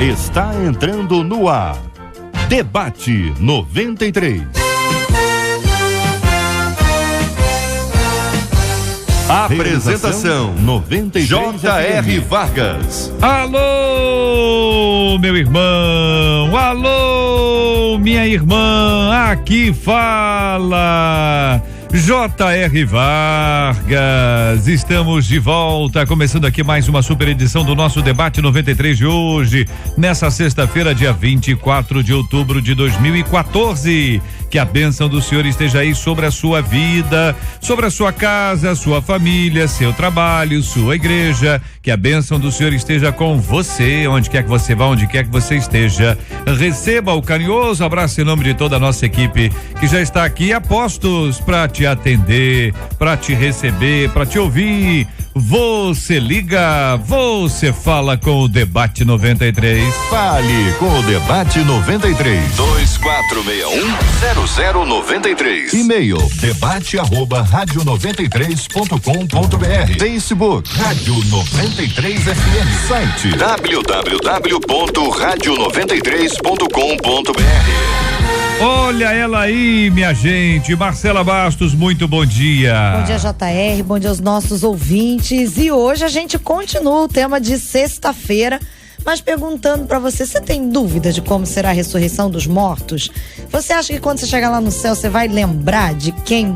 Está entrando no ar. Debate 93. Apresentação 93 J.R. Vargas. Alô, meu irmão, alô, minha irmã, aqui fala J.R. Vargas. Estamos de volta, começando aqui mais uma super edição do nosso Debate 93 de hoje, nessa sexta-feira, dia 24 de outubro de 2014. Que a bênção do Senhor esteja aí sobre a sua vida, sobre a sua casa, sua família, seu trabalho, sua igreja. Que a bênção do Senhor esteja com você, onde quer que você vá, onde quer que você esteja. Receba o carinhoso abraço em nome de toda a nossa equipe que já está aqui a postos para te atender, para te receber, para te ouvir. Você liga, você fala com o Debate 93. Fale com o Debate 93. 2461-0093. E-mail debate@radio93.com.br. Facebook Rádio 93 FM. Site www.radio93.com.br. Olha ela aí, minha gente, Marcela Bastos, muito bom dia. Bom dia, JR, bom dia aos nossos ouvintes. E hoje a gente continua o tema de sexta-feira, mas perguntando pra você tem dúvida de como será a ressurreição dos mortos? Você acha que quando você chegar lá no céu, você vai lembrar de quem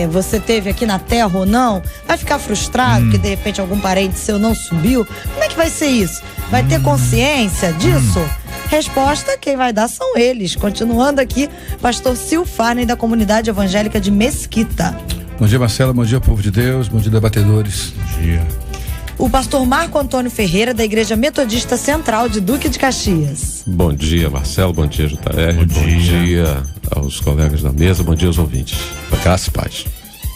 você teve aqui na terra ou não? Vai ficar frustrado que de repente algum parente seu não subiu? Como é que vai ser isso? Vai ter consciência disso? Resposta, quem vai dar são eles. Continuando aqui, pastor Silfarney, da comunidade evangélica de Mesquita. Bom dia, Marcela, bom dia, povo de Deus, bom dia, debatedores. Bom dia. O pastor Marco Antônio Ferreira, da Igreja Metodista Central de Duque de Caxias. Bom dia, Marcelo, bom dia, JR, bom dia aos colegas da mesa, bom dia aos ouvintes. Graça e paz.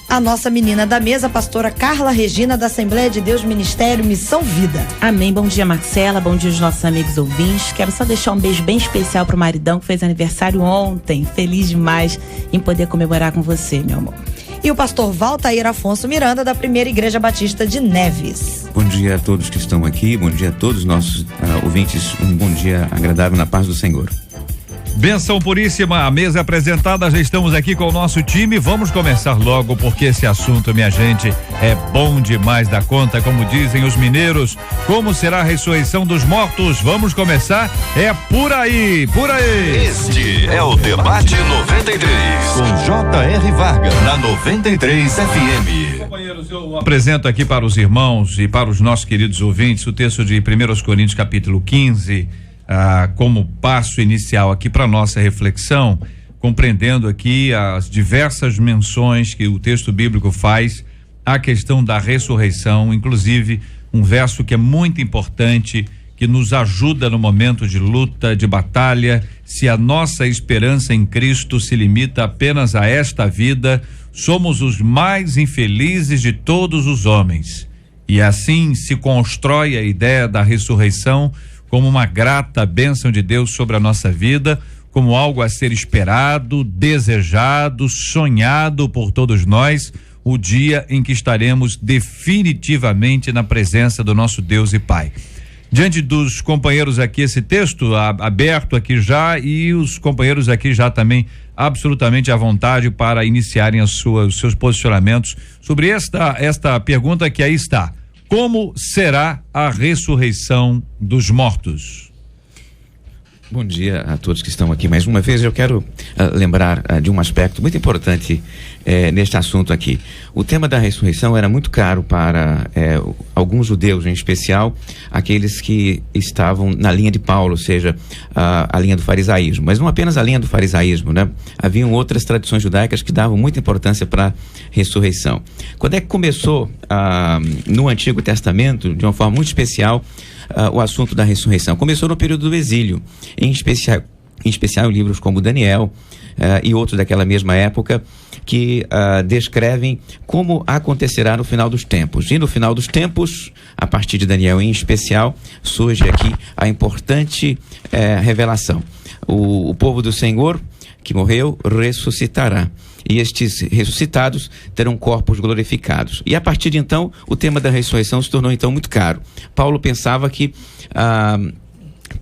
A nossa menina da mesa, a pastora Carla Regina, da Assembleia de Deus Ministério Missão Vida. Amém, bom dia, Marcela, bom dia aos nossos amigos ouvintes. Quero só deixar um beijo bem especial pro maridão que fez aniversário ontem. Feliz demais em poder comemorar com você, meu amor. E o pastor Valtair Afonso Miranda, da Primeira Igreja Batista de Neves. Bom dia a todos que estão aqui, bom dia a todos os nossos ouvintes, um bom dia agradável na paz do Senhor. Benção puríssima, a mesa apresentada, já estamos aqui com o nosso time. Vamos começar logo, porque esse assunto, minha gente, é bom demais da conta, como dizem os mineiros. Como será a ressurreição dos mortos? Vamos começar, é por aí, por aí. Este é o Debate 93, com J.R. Vargas, na 93 FM. Companheiros, eu apresento aqui para os irmãos e para os nossos queridos ouvintes o texto de 1 Coríntios capítulo 15, como passo inicial aqui para nossa reflexão, compreendendo aqui as diversas menções que o texto bíblico faz à questão da ressurreição, inclusive um verso que é muito importante, que nos ajuda no momento de luta, de batalha. Se a nossa esperança em Cristo se limita apenas a esta vida, somos os mais infelizes de todos os homens. E assim se constrói a ideia da ressurreição como uma grata bênção de Deus sobre a nossa vida, como algo a ser esperado, desejado, sonhado por todos nós, o dia em que estaremos definitivamente na presença do nosso Deus e Pai. Diante dos companheiros aqui, esse texto aberto aqui já, e os companheiros aqui já também absolutamente à vontade para iniciarem os seus posicionamentos sobre esta pergunta que aí está: como será a ressurreição dos mortos? Bom dia a todos que estão aqui mais uma vez. Eu quero lembrar de um aspecto muito importante neste assunto aqui. O tema da ressurreição era muito caro para alguns judeus, em especial aqueles que estavam na linha de Paulo, ou seja, a linha do farisaísmo. Mas não apenas a linha do farisaísmo, né? Haviam outras tradições judaicas que davam muita importância para a ressurreição. Quando é que começou no Antigo Testamento, de uma forma muito especial, o assunto da ressurreição? Começou no período do exílio, em especial livros como Daniel e outros daquela mesma época, que descrevem como acontecerá no final dos tempos. E no final dos tempos, a partir de Daniel em especial, surge aqui a importante revelação. O povo do Senhor que morreu ressuscitará, e estes ressuscitados terão corpos glorificados. E a partir de então, o tema da ressurreição se tornou então muito caro. Paulo pensava que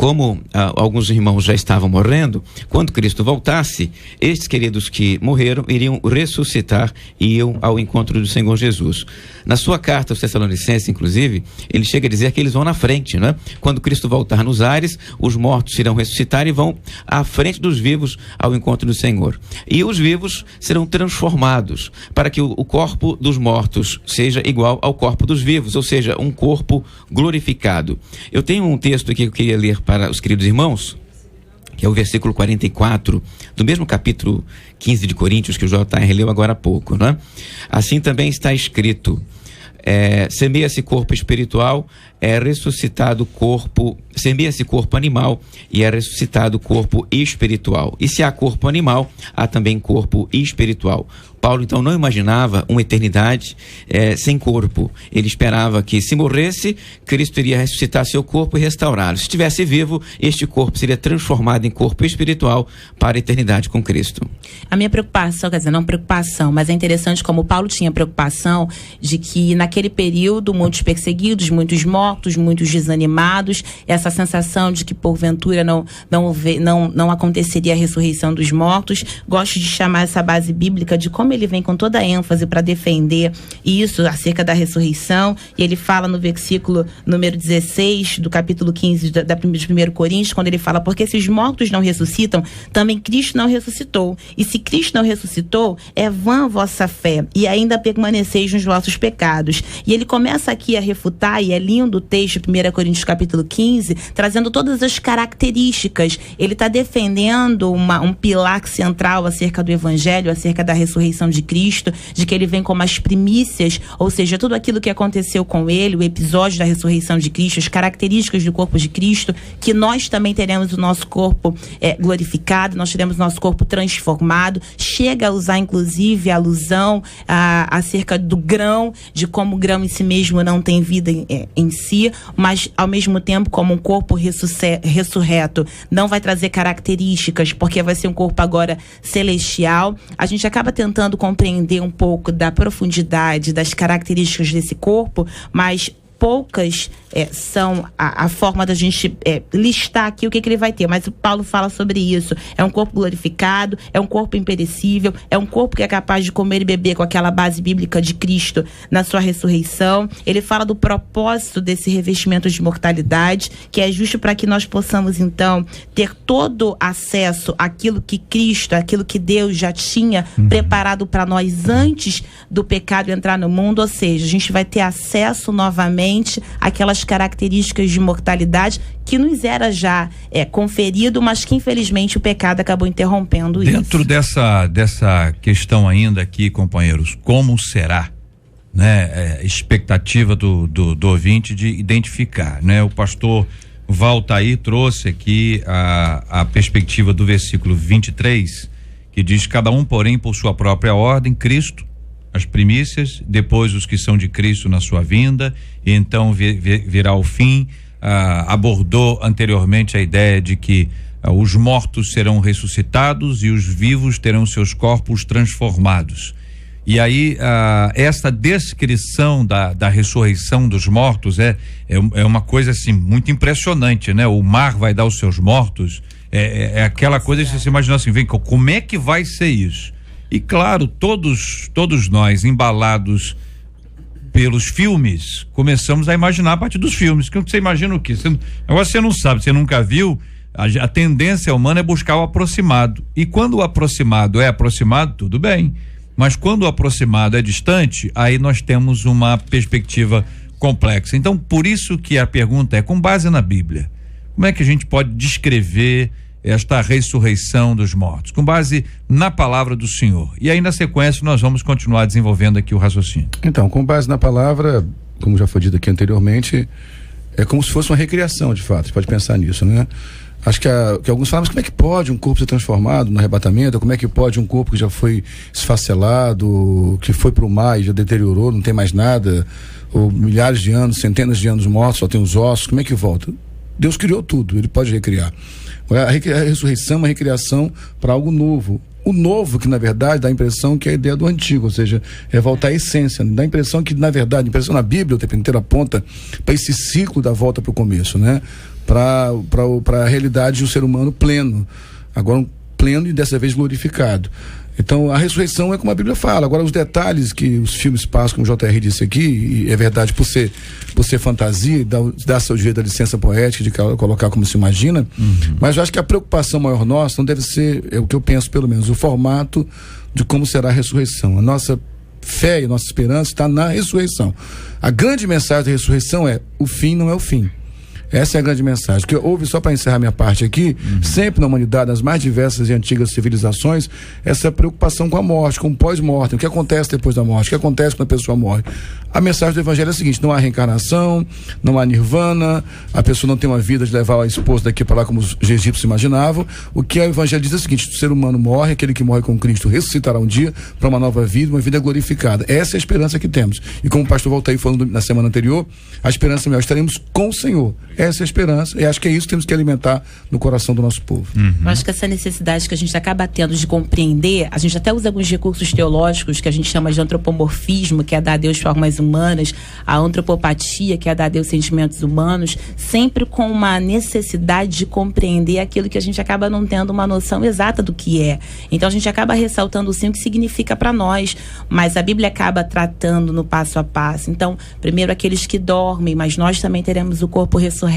como alguns irmãos já estavam morrendo, quando Cristo voltasse, estes queridos que morreram iriam ressuscitar e iam ao encontro do Senhor Jesus. Na sua carta aos Tessalonicenses, inclusive, ele chega a dizer que eles vão na frente, né? Quando Cristo voltar nos ares, os mortos irão ressuscitar e vão à frente dos vivos ao encontro do Senhor. E os vivos serão transformados para que o corpo dos mortos seja igual ao corpo dos vivos, ou seja, um corpo glorificado. Eu tenho um texto aqui que eu queria ler para os queridos irmãos, que é o versículo 44, do mesmo capítulo 15 de Coríntios, que o J.R. leu agora há pouco, né? Assim também está escrito, semeia-se corpo espiritual, é ressuscitado corpo, semeia-se corpo animal e é ressuscitado corpo espiritual. E se há corpo animal, há também corpo espiritual. Paulo então não imaginava uma eternidade sem corpo. Ele esperava que, se morresse, Cristo iria ressuscitar seu corpo e restaurá-lo. Se estivesse vivo, este corpo seria transformado em corpo espiritual para a eternidade com Cristo. A minha preocupação, quer dizer, não preocupação, mas é interessante como Paulo tinha preocupação de que naquele período muitos perseguidos, muitos mortos, muitos desanimados, essa sensação de que porventura não aconteceria a ressurreição dos mortos. Gosto de chamar essa base bíblica de como ele vem com toda a ênfase para defender isso acerca da ressurreição, e ele fala no versículo número 16 do capítulo 15 de 1 Coríntios, quando ele fala, porque se os mortos não ressuscitam, também Cristo não ressuscitou, e se Cristo não ressuscitou, é vã a vossa fé, e ainda permaneceis nos vossos pecados. E ele começa aqui a refutar, e é lindo o texto, 1 Coríntios capítulo 15, trazendo todas as características. Ele está defendendo um pilar central acerca do evangelho, acerca da ressurreição de Cristo, de que ele vem como as primícias, ou seja, tudo aquilo que aconteceu com ele, o episódio da ressurreição de Cristo, as características do corpo de Cristo, que nós também teremos o nosso corpo glorificado, nós teremos o nosso corpo transformado. Chega a usar inclusive a alusão acerca do grão, de como o grão em si mesmo não tem vida em si, mas ao mesmo tempo como um corpo ressurreto não vai trazer características, porque vai ser um corpo agora celestial. A gente acaba tentando compreender um pouco da profundidade das características desse corpo, mas poucas são a forma da gente listar aqui o que ele vai ter, mas o Paulo fala sobre isso. É um corpo glorificado, é um corpo imperecível, é um corpo que é capaz de comer e beber com aquela base bíblica de Cristo na sua ressurreição. Ele fala do propósito desse revestimento de mortalidade, que é justo para que nós possamos então ter todo acesso àquilo que Cristo, àquilo que Deus já tinha preparado para nós antes do pecado entrar no mundo, ou seja, a gente vai ter acesso novamente àquelas características de mortalidade que nos era já conferido, mas que infelizmente o pecado acabou interrompendo isso. Dentro dessa questão ainda aqui, companheiros, como será, né, expectativa do ouvinte de identificar, né? O pastor Valtair trouxe aqui a perspectiva do versículo 23, que diz: cada um, porém, por sua própria ordem, Cristo, as primícias, depois os que são de Cristo na sua vinda, e então virá o fim. Abordou anteriormente a ideia de que os mortos serão ressuscitados e os vivos terão seus corpos transformados. E aí essa descrição da ressurreição dos mortos é uma coisa assim muito impressionante, né? O mar vai dar os seus mortos, é aquela coisa que você se imagina assim, vem, como é que vai ser isso? E claro, todos nós, embalados pelos filmes, começamos a imaginar a partir dos filmes. Que você imagina o quê? Agora você não sabe, você nunca viu. A tendência humana é buscar o aproximado. E quando o aproximado é aproximado, tudo bem. Mas quando o aproximado é distante, aí nós temos uma perspectiva complexa. Então, por isso que a pergunta é, com base na Bíblia, como é que a gente pode descrever esta ressurreição dos mortos, com base na palavra do Senhor? E aí, na sequência, nós vamos continuar desenvolvendo aqui o raciocínio. Então, com base na palavra, como já foi dito aqui anteriormente, é como se fosse uma recriação, de fato. Você pode pensar nisso, né? Acho que alguns falam, mas como é que pode um corpo ser transformado no arrebatamento? Como é que pode um corpo que já foi esfacelado, que foi para o mar e já deteriorou, não tem mais nada, ou milhares de anos, centenas de anos mortos, só tem os ossos, como é que volta? Deus criou tudo, ele pode recriar. A ressurreição é uma recriação para algo novo. O novo, que na verdade dá a impressão que é a ideia do antigo, ou seja, é voltar à essência. Dá a impressão que, na verdade, a impressão na Bíblia o tempo inteiro aponta para esse ciclo da volta para o começo, né? para a realidade de um ser humano pleno. Agora um pleno e dessa vez glorificado. Então a ressurreição é como a Bíblia fala. Agora os detalhes que os filmes passam, como o JR disse aqui, e é verdade por ser fantasia, dá seu jeito da licença poética de colocar como se imagina, mas eu acho que a preocupação maior nossa não deve ser, é o que eu penso pelo menos, o formato de como será a ressurreição. A nossa fé e a nossa esperança está na ressurreição. A grande mensagem da ressurreição é: o fim não é o fim. Essa é a grande mensagem. Porque houve, só para encerrar minha parte aqui, sempre na humanidade, nas mais diversas e antigas civilizações, essa preocupação com a morte, com o pós-morte, o que acontece depois da morte, o que acontece quando a pessoa morre. A mensagem do Evangelho é a seguinte: não há reencarnação, não há nirvana, a pessoa não tem uma vida de levar a esposa daqui para lá como os egípcios imaginavam. O que o Evangelho diz é o seguinte: o ser humano morre, aquele que morre com Cristo ressuscitará um dia para uma nova vida, uma vida glorificada. Essa é a esperança que temos. E como o pastor Valtair falou na semana anterior, a esperança maior, estaremos com o Senhor. Essa é a esperança, e acho que é isso que temos que alimentar no coração do nosso povo. Eu acho que essa necessidade que a gente acaba tendo de compreender, a gente até usa alguns recursos teológicos que a gente chama de antropomorfismo, que é dar a Deus formas humanas, a antropopatia, que é dar a Deus sentimentos humanos, sempre com uma necessidade de compreender aquilo que a gente acaba não tendo uma noção exata do que é. Então a gente acaba ressaltando sim o que significa para nós, mas a Bíblia acaba tratando no passo a passo. Então, primeiro aqueles que dormem, mas nós também teremos o corpo ressurreto,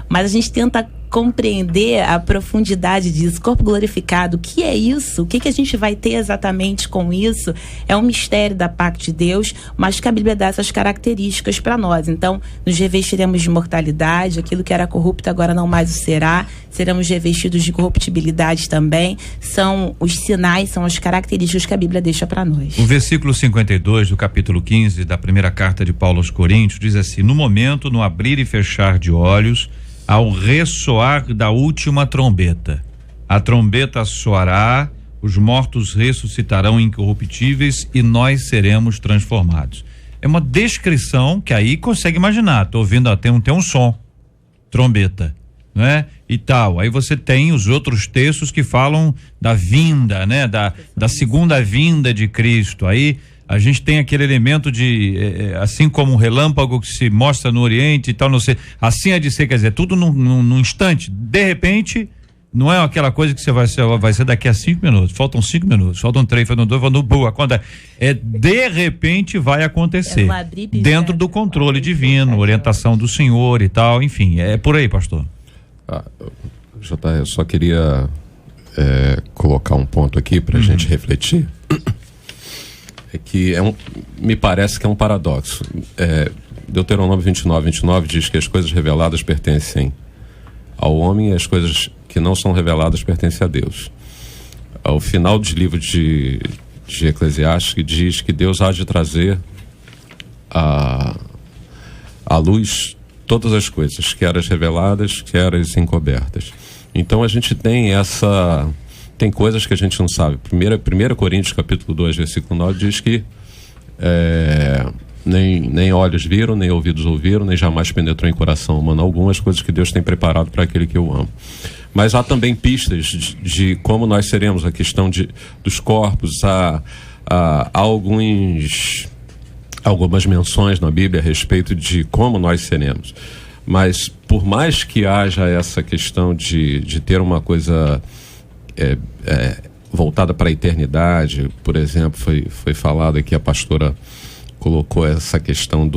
mas a gente tenta compreender a profundidade disso, corpo glorificado, o que é isso? O que a gente vai ter exatamente com isso? É um mistério da parte de Deus, mas que a Bíblia dá essas características para nós. Então, nos revestiremos de imortalidade, aquilo que era corrupto agora não mais o será, seremos revestidos de corruptibilidade também. São os sinais, são as características que a Bíblia deixa para nós. O versículo 52 do capítulo 15 da primeira carta de Paulo aos Coríntios diz assim: no momento, no abrir e fechar de olhos, ao ressoar da última trombeta, a trombeta soará, os mortos ressuscitarão incorruptíveis e nós seremos transformados. É uma descrição que aí consegue imaginar. Tô ouvindo, tem um som, trombeta, né? E tal. Aí você tem os outros textos que falam da vinda, né? Da segunda vinda de Cristo. Aí a gente tem aquele elemento de, assim como um relâmpago que se mostra no Oriente e tal, não sei, assim é de ser, quer dizer, tudo num instante, de repente, não é aquela coisa que você vai ser daqui a 5 minutos, faltam 5 minutos, faltam 3, faltam 2, faltam boa, quando de repente vai acontecer, dentro do controle divino, orientação do Senhor e tal, enfim, é por aí, pastor. Eu só queria colocar um ponto aqui pra gente refletir. É que me parece que é um paradoxo. Deuteronômio 29 diz que as coisas reveladas pertencem ao homem e as coisas que não são reveladas pertencem a Deus. Ao final dos livros de Eclesiastes diz que Deus há de trazer à luz todas as coisas, quer as reveladas, quer as encobertas. Então a gente tem coisas que a gente não sabe. 1 Coríntios capítulo 2, versículo 9 diz que nem olhos viram, nem ouvidos ouviram, nem jamais penetrou em coração humano algum as coisas que Deus tem preparado para aquele que o ama. Mas há também pistas de como nós seremos, a questão dos corpos, há algumas menções na Bíblia a respeito de como nós seremos. Mas por mais que haja essa questão de ter uma coisa voltada para a eternidade, por exemplo, foi falado aqui, a pastora colocou essa questão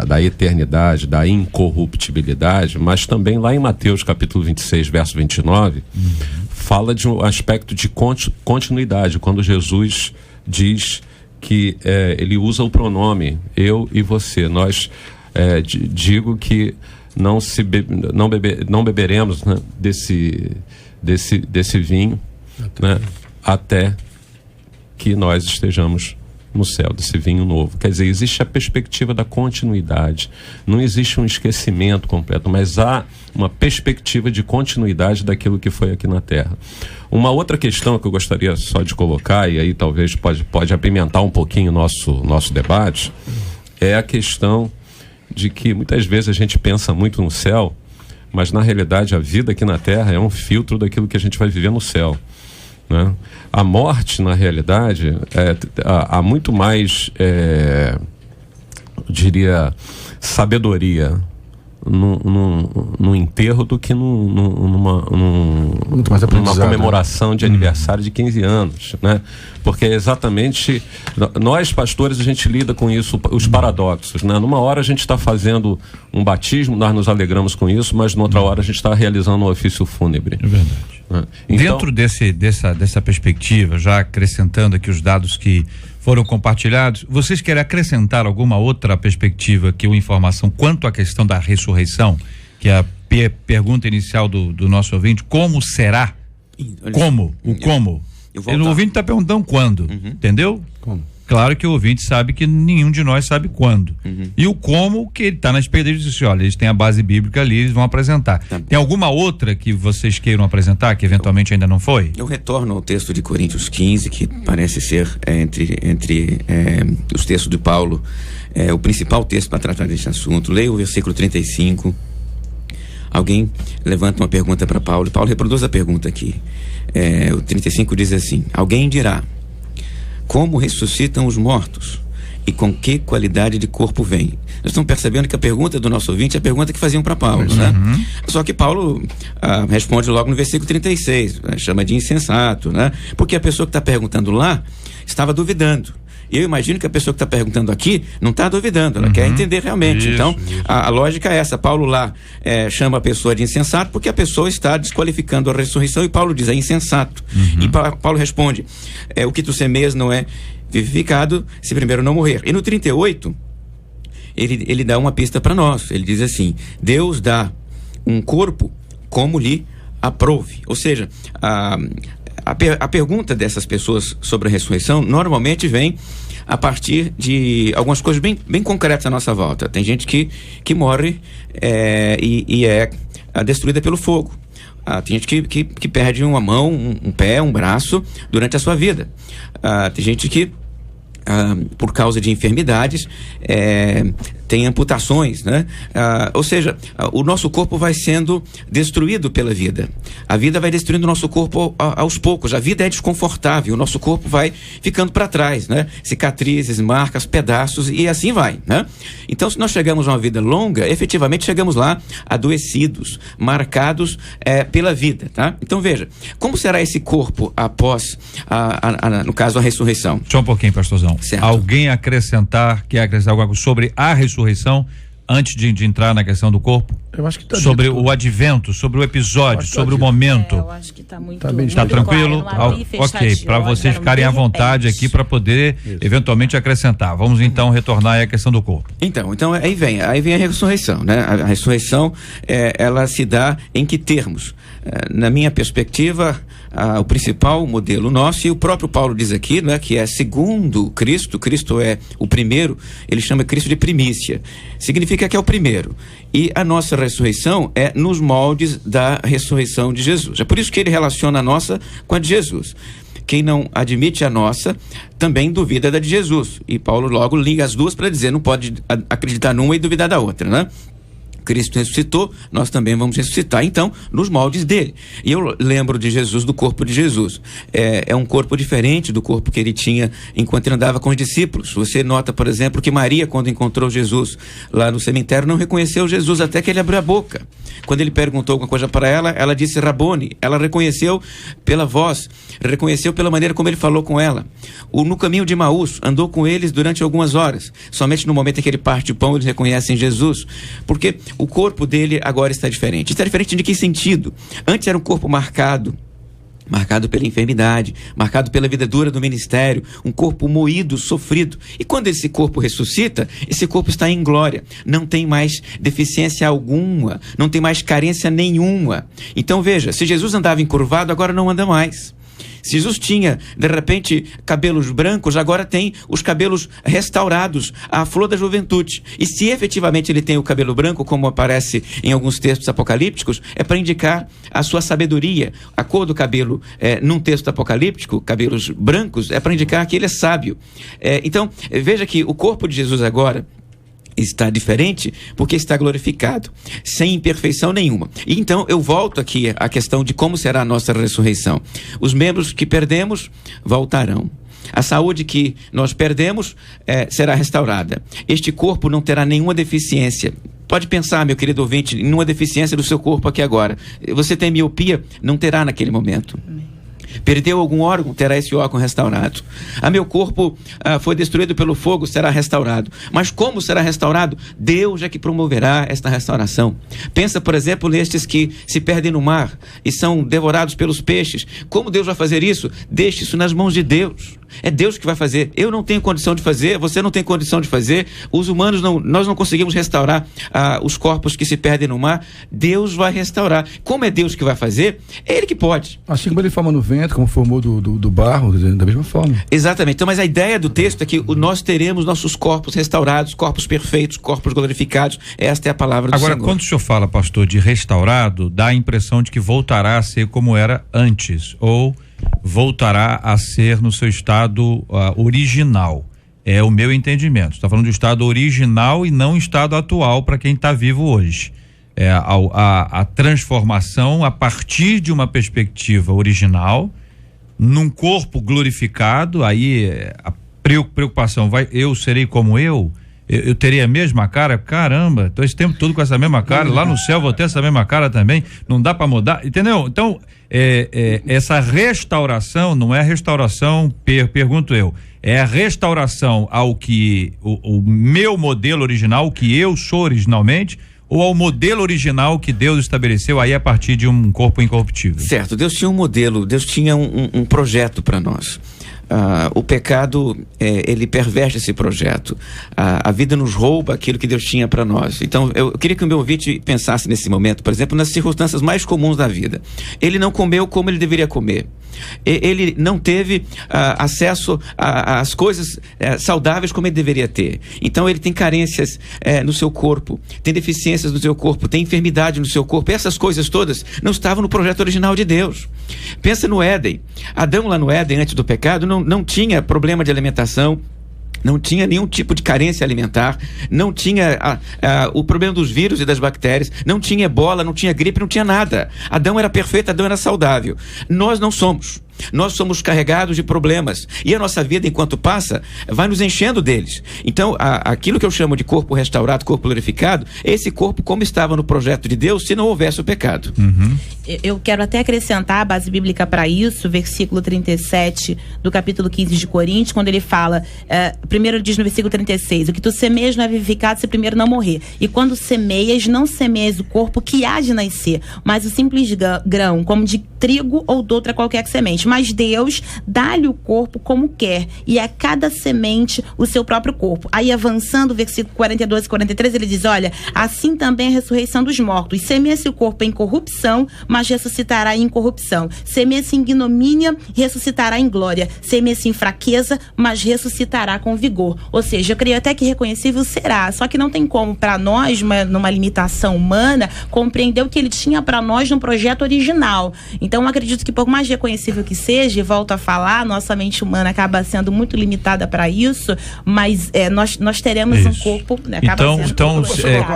da eternidade, da incorruptibilidade, mas também lá em Mateus capítulo 26, verso 29, fala de um aspecto de continuidade, quando Jesus diz que ele usa o pronome eu e você. Nós digo que não beberemos, né, desse vinho, né, até que nós estejamos no céu, desse vinho novo. Quer dizer, existe a perspectiva da continuidade, não existe um esquecimento completo, mas há uma perspectiva de continuidade daquilo que foi aqui na Terra. Uma outra questão que eu gostaria só de colocar, e aí talvez pode apimentar um pouquinho o nosso debate, é a questão de que muitas vezes a gente pensa muito no céu, mas na realidade a vida aqui na Terra é um filtro daquilo que a gente vai viver no céu, né? A morte, na realidade, há muito mais, eu diria, sabedoria num enterro do que numa comemoração de aniversário de 15 anos, né? Porque exatamente nós pastores a gente lida com isso, os paradoxos, né? Numa hora a gente está fazendo um batismo, nós nos alegramos com isso, mas noutra hora a gente está realizando um ofício fúnebre. É verdade. Então, dentro dessa perspectiva, já acrescentando aqui os dados que foram compartilhados, vocês querem acrescentar alguma outra perspectiva que uma informação quanto à questão da ressurreição, que é a pergunta inicial do nosso ouvinte, como será? Como? O ouvinte está perguntando quando, entendeu? Como? Claro que o ouvinte sabe que nenhum de nós sabe quando. E o como, que ele está na expectativa de dizer, olha, eles têm a base bíblica ali, eles vão apresentar. Tem alguma outra que vocês queiram apresentar, que eventualmente ainda não foi? Eu retorno ao texto de Coríntios 15, que parece ser entre os textos de Paulo, o principal texto para tratar desse assunto. Leia o versículo 35. Alguém levanta uma pergunta para Paulo, e Paulo reproduz a pergunta aqui. O 35 diz assim: alguém dirá, como ressuscitam os mortos? E com que qualidade de corpo vem? Nós estamos percebendo que a pergunta do nosso ouvinte é a pergunta que faziam para Paulo, né? Só que Paulo responde logo no versículo 36, chama de insensato, né? Porque a pessoa que está perguntando lá estava duvidando. E eu imagino que a pessoa que está perguntando aqui não está duvidando, ela quer entender realmente. Então, a lógica é essa. Paulo lá chama a pessoa de insensato porque a pessoa está desqualificando a ressurreição, e Paulo diz, é insensato. E Paulo responde, o que tu semeias não é vivificado se primeiro não morrer. E no 38, ele dá uma pista para nós. Ele diz assim: Deus dá um corpo como lhe aprouve. Ou seja, a pergunta dessas pessoas sobre a ressurreição normalmente vem a partir de algumas coisas bem concretas à nossa volta. Tem gente que morre e é destruída pelo fogo. Tem gente que perde uma mão, um pé, um braço durante a sua vida. Tem gente que, por causa de enfermidades, tem amputações, né? Ou seja, o nosso corpo vai sendo destruído pela vida. A vida vai destruindo o nosso corpo aos poucos. A vida é desconfortável, o nosso corpo vai ficando para trás, né? Cicatrizes, marcas, pedaços, e assim vai, né? Então, se nós chegamos a uma vida longa, efetivamente chegamos lá adoecidos, marcados pela vida, tá? Então, veja, como será esse corpo após, no caso, a ressurreição? Só um pouquinho, pastorzão. Certo. Alguém quer acrescentar algo sobre a ressurreição antes de entrar na questão do corpo? Eu acho que tá sobre o advento, sobre o episódio, sobre o momento. Eu acho que tá muito tá tranquilo? Ok, para vocês ficarem à vontade aqui para poder eventualmente acrescentar. Vamos então retornar à questão do corpo. Então aí vem a ressurreição, né? A ressurreição, ela se dá em que termos? Na minha perspectiva, o principal modelo nosso, e o próprio Paulo diz aqui, né, que é segundo Cristo. Cristo é o primeiro, ele chama Cristo de primícia, significa que é o primeiro, e a nossa ressurreição é nos moldes da ressurreição de Jesus. É por isso que ele relaciona a nossa com a de Jesus. Quem não admite a nossa também duvida da de Jesus, e Paulo logo liga as duas para dizer, não pode acreditar numa e duvidar da outra, né? Cristo ressuscitou, nós também vamos ressuscitar, então, nos moldes dele. E eu lembro de Jesus, do corpo de Jesus. É um corpo diferente do corpo que ele tinha enquanto ele andava com os discípulos. Você nota, por exemplo, que Maria, quando encontrou Jesus lá no cemitério, não reconheceu Jesus até que ele abriu a boca. Quando ele perguntou alguma coisa para ela, ela disse Rabone. Ela reconheceu pela voz, reconheceu pela maneira como ele falou com ela. No caminho de Emaús, andou com eles durante algumas horas. Somente no momento em que ele parte o pão, eles reconhecem Jesus. Porque o corpo dele agora está diferente. Está diferente de que sentido? Antes era um corpo marcado pela enfermidade, marcado pela vida dura do ministério, um corpo moído, sofrido. E quando esse corpo ressuscita, esse corpo está em glória, não tem mais deficiência alguma, não tem mais carência nenhuma. Então veja, se Jesus andava encurvado, agora não anda mais. Se Jesus tinha, de repente, cabelos brancos, agora tem os cabelos restaurados, à flor da juventude. E se efetivamente ele tem o cabelo branco, como aparece em alguns textos apocalípticos, é para indicar a sua sabedoria. A cor do cabelo, num texto apocalíptico, cabelos brancos, é para indicar que ele é sábio. Então, veja que o corpo de Jesus agora está diferente porque está glorificado, sem imperfeição nenhuma. E então eu volto aqui à questão de como será a nossa ressurreição. Os membros que perdemos voltarão. A saúde que nós perdemos será restaurada. Este corpo não terá nenhuma deficiência. Pode pensar, meu querido ouvinte, em nenhuma deficiência do seu corpo aqui agora. Você tem miopia? Não terá naquele momento. Perdeu algum órgão? Terá esse órgão restaurado. Meu corpo foi destruído pelo fogo? Será restaurado. Mas como será restaurado? Deus é que promoverá esta restauração. Pensa, por exemplo, nestes que se perdem no mar e são devorados pelos peixes. Como Deus vai fazer isso? Deixe isso nas mãos de Deus. É Deus que vai fazer. Eu não tenho condição de fazer, você não tem condição de fazer. Os humanos, nós não conseguimos restaurar os corpos que se perdem no mar. Deus vai restaurar. Como é Deus que vai fazer? É Ele que pode. Assim como Ele forma no vento, como formou do barro, da mesma forma. Exatamente. Então, mas a ideia do texto é que nós teremos nossos corpos restaurados, corpos perfeitos, corpos glorificados. Esta é a palavra do Senhor. Agora, quando o senhor fala, pastor, de restaurado, dá a impressão de que voltará a ser como era antes, ou voltará a ser no seu estado original. É o meu entendimento. Está falando do estado original e não estado atual para quem está vivo hoje. A transformação a partir de uma perspectiva original, num corpo glorificado. Aí a preocupação eu serei como eu terei a mesma cara, caramba, tô esse tempo todo com essa mesma cara, lá no céu vou ter essa mesma cara também, não dá para mudar, entendeu? Então, essa restauração não é a restauração, pergunto eu, é a restauração ao que o meu modelo original, o que eu sou originalmente, ou ao modelo original que Deus estabeleceu aí a partir de um corpo incorruptível? Certo, Deus tinha um modelo, Deus tinha um projeto para nós. O pecado, ele perverte esse projeto. A vida nos rouba aquilo que Deus tinha para nós. Então, eu queria que o meu ouvinte pensasse nesse momento, por exemplo, nas circunstâncias mais comuns da vida. Ele não comeu como ele deveria comer. Ele não teve acesso às coisas saudáveis como ele deveria ter. Então, ele tem carências no seu corpo, tem deficiências no seu corpo, tem enfermidade no seu corpo. Essas coisas todas não estavam no projeto original de Deus. Pensa no Éden. Adão, lá no Éden, antes do pecado, não tinha problema de alimentação, não tinha nenhum tipo de carência alimentar, não tinha o problema dos vírus e das bactérias, não tinha ebola, não tinha gripe, não tinha nada. Adão era perfeito, Adão era saudável. Nós não somos. Nós somos carregados de problemas e a nossa vida, enquanto passa, vai nos enchendo deles. Então, aquilo que eu chamo de corpo restaurado, corpo glorificado, é esse corpo como estava no projeto de Deus se não houvesse o pecado. Eu quero até acrescentar a base bíblica para isso, versículo 37 do capítulo 15 de Coríntios, quando ele fala, primeiro diz no versículo 36, o que tu semeias não é vivificado se primeiro não morrer. E quando semeias, não semeias o corpo que há de nascer, mas o simples grão, como de trigo ou de outra qualquer semente. Mas Deus dá-lhe o corpo como quer, e a cada semente o seu próprio corpo. Aí avançando, versículo 42 e 43, ele diz, olha, assim também a ressurreição dos mortos. Semeia-se o corpo em corrupção, mas ressuscitará em incorrupção. Semeia-se em ignomínia, ressuscitará em glória. Semeia-se em fraqueza, mas ressuscitará com vigor. Ou seja, eu creio até que reconhecível será, só que não tem como para nós, numa limitação humana, compreender o que ele tinha para nós no projeto original. Então eu acredito que por mais reconhecível que seja, e volto a falar, nossa mente humana acaba sendo muito limitada para isso, mas nós teremos um corpo, né, então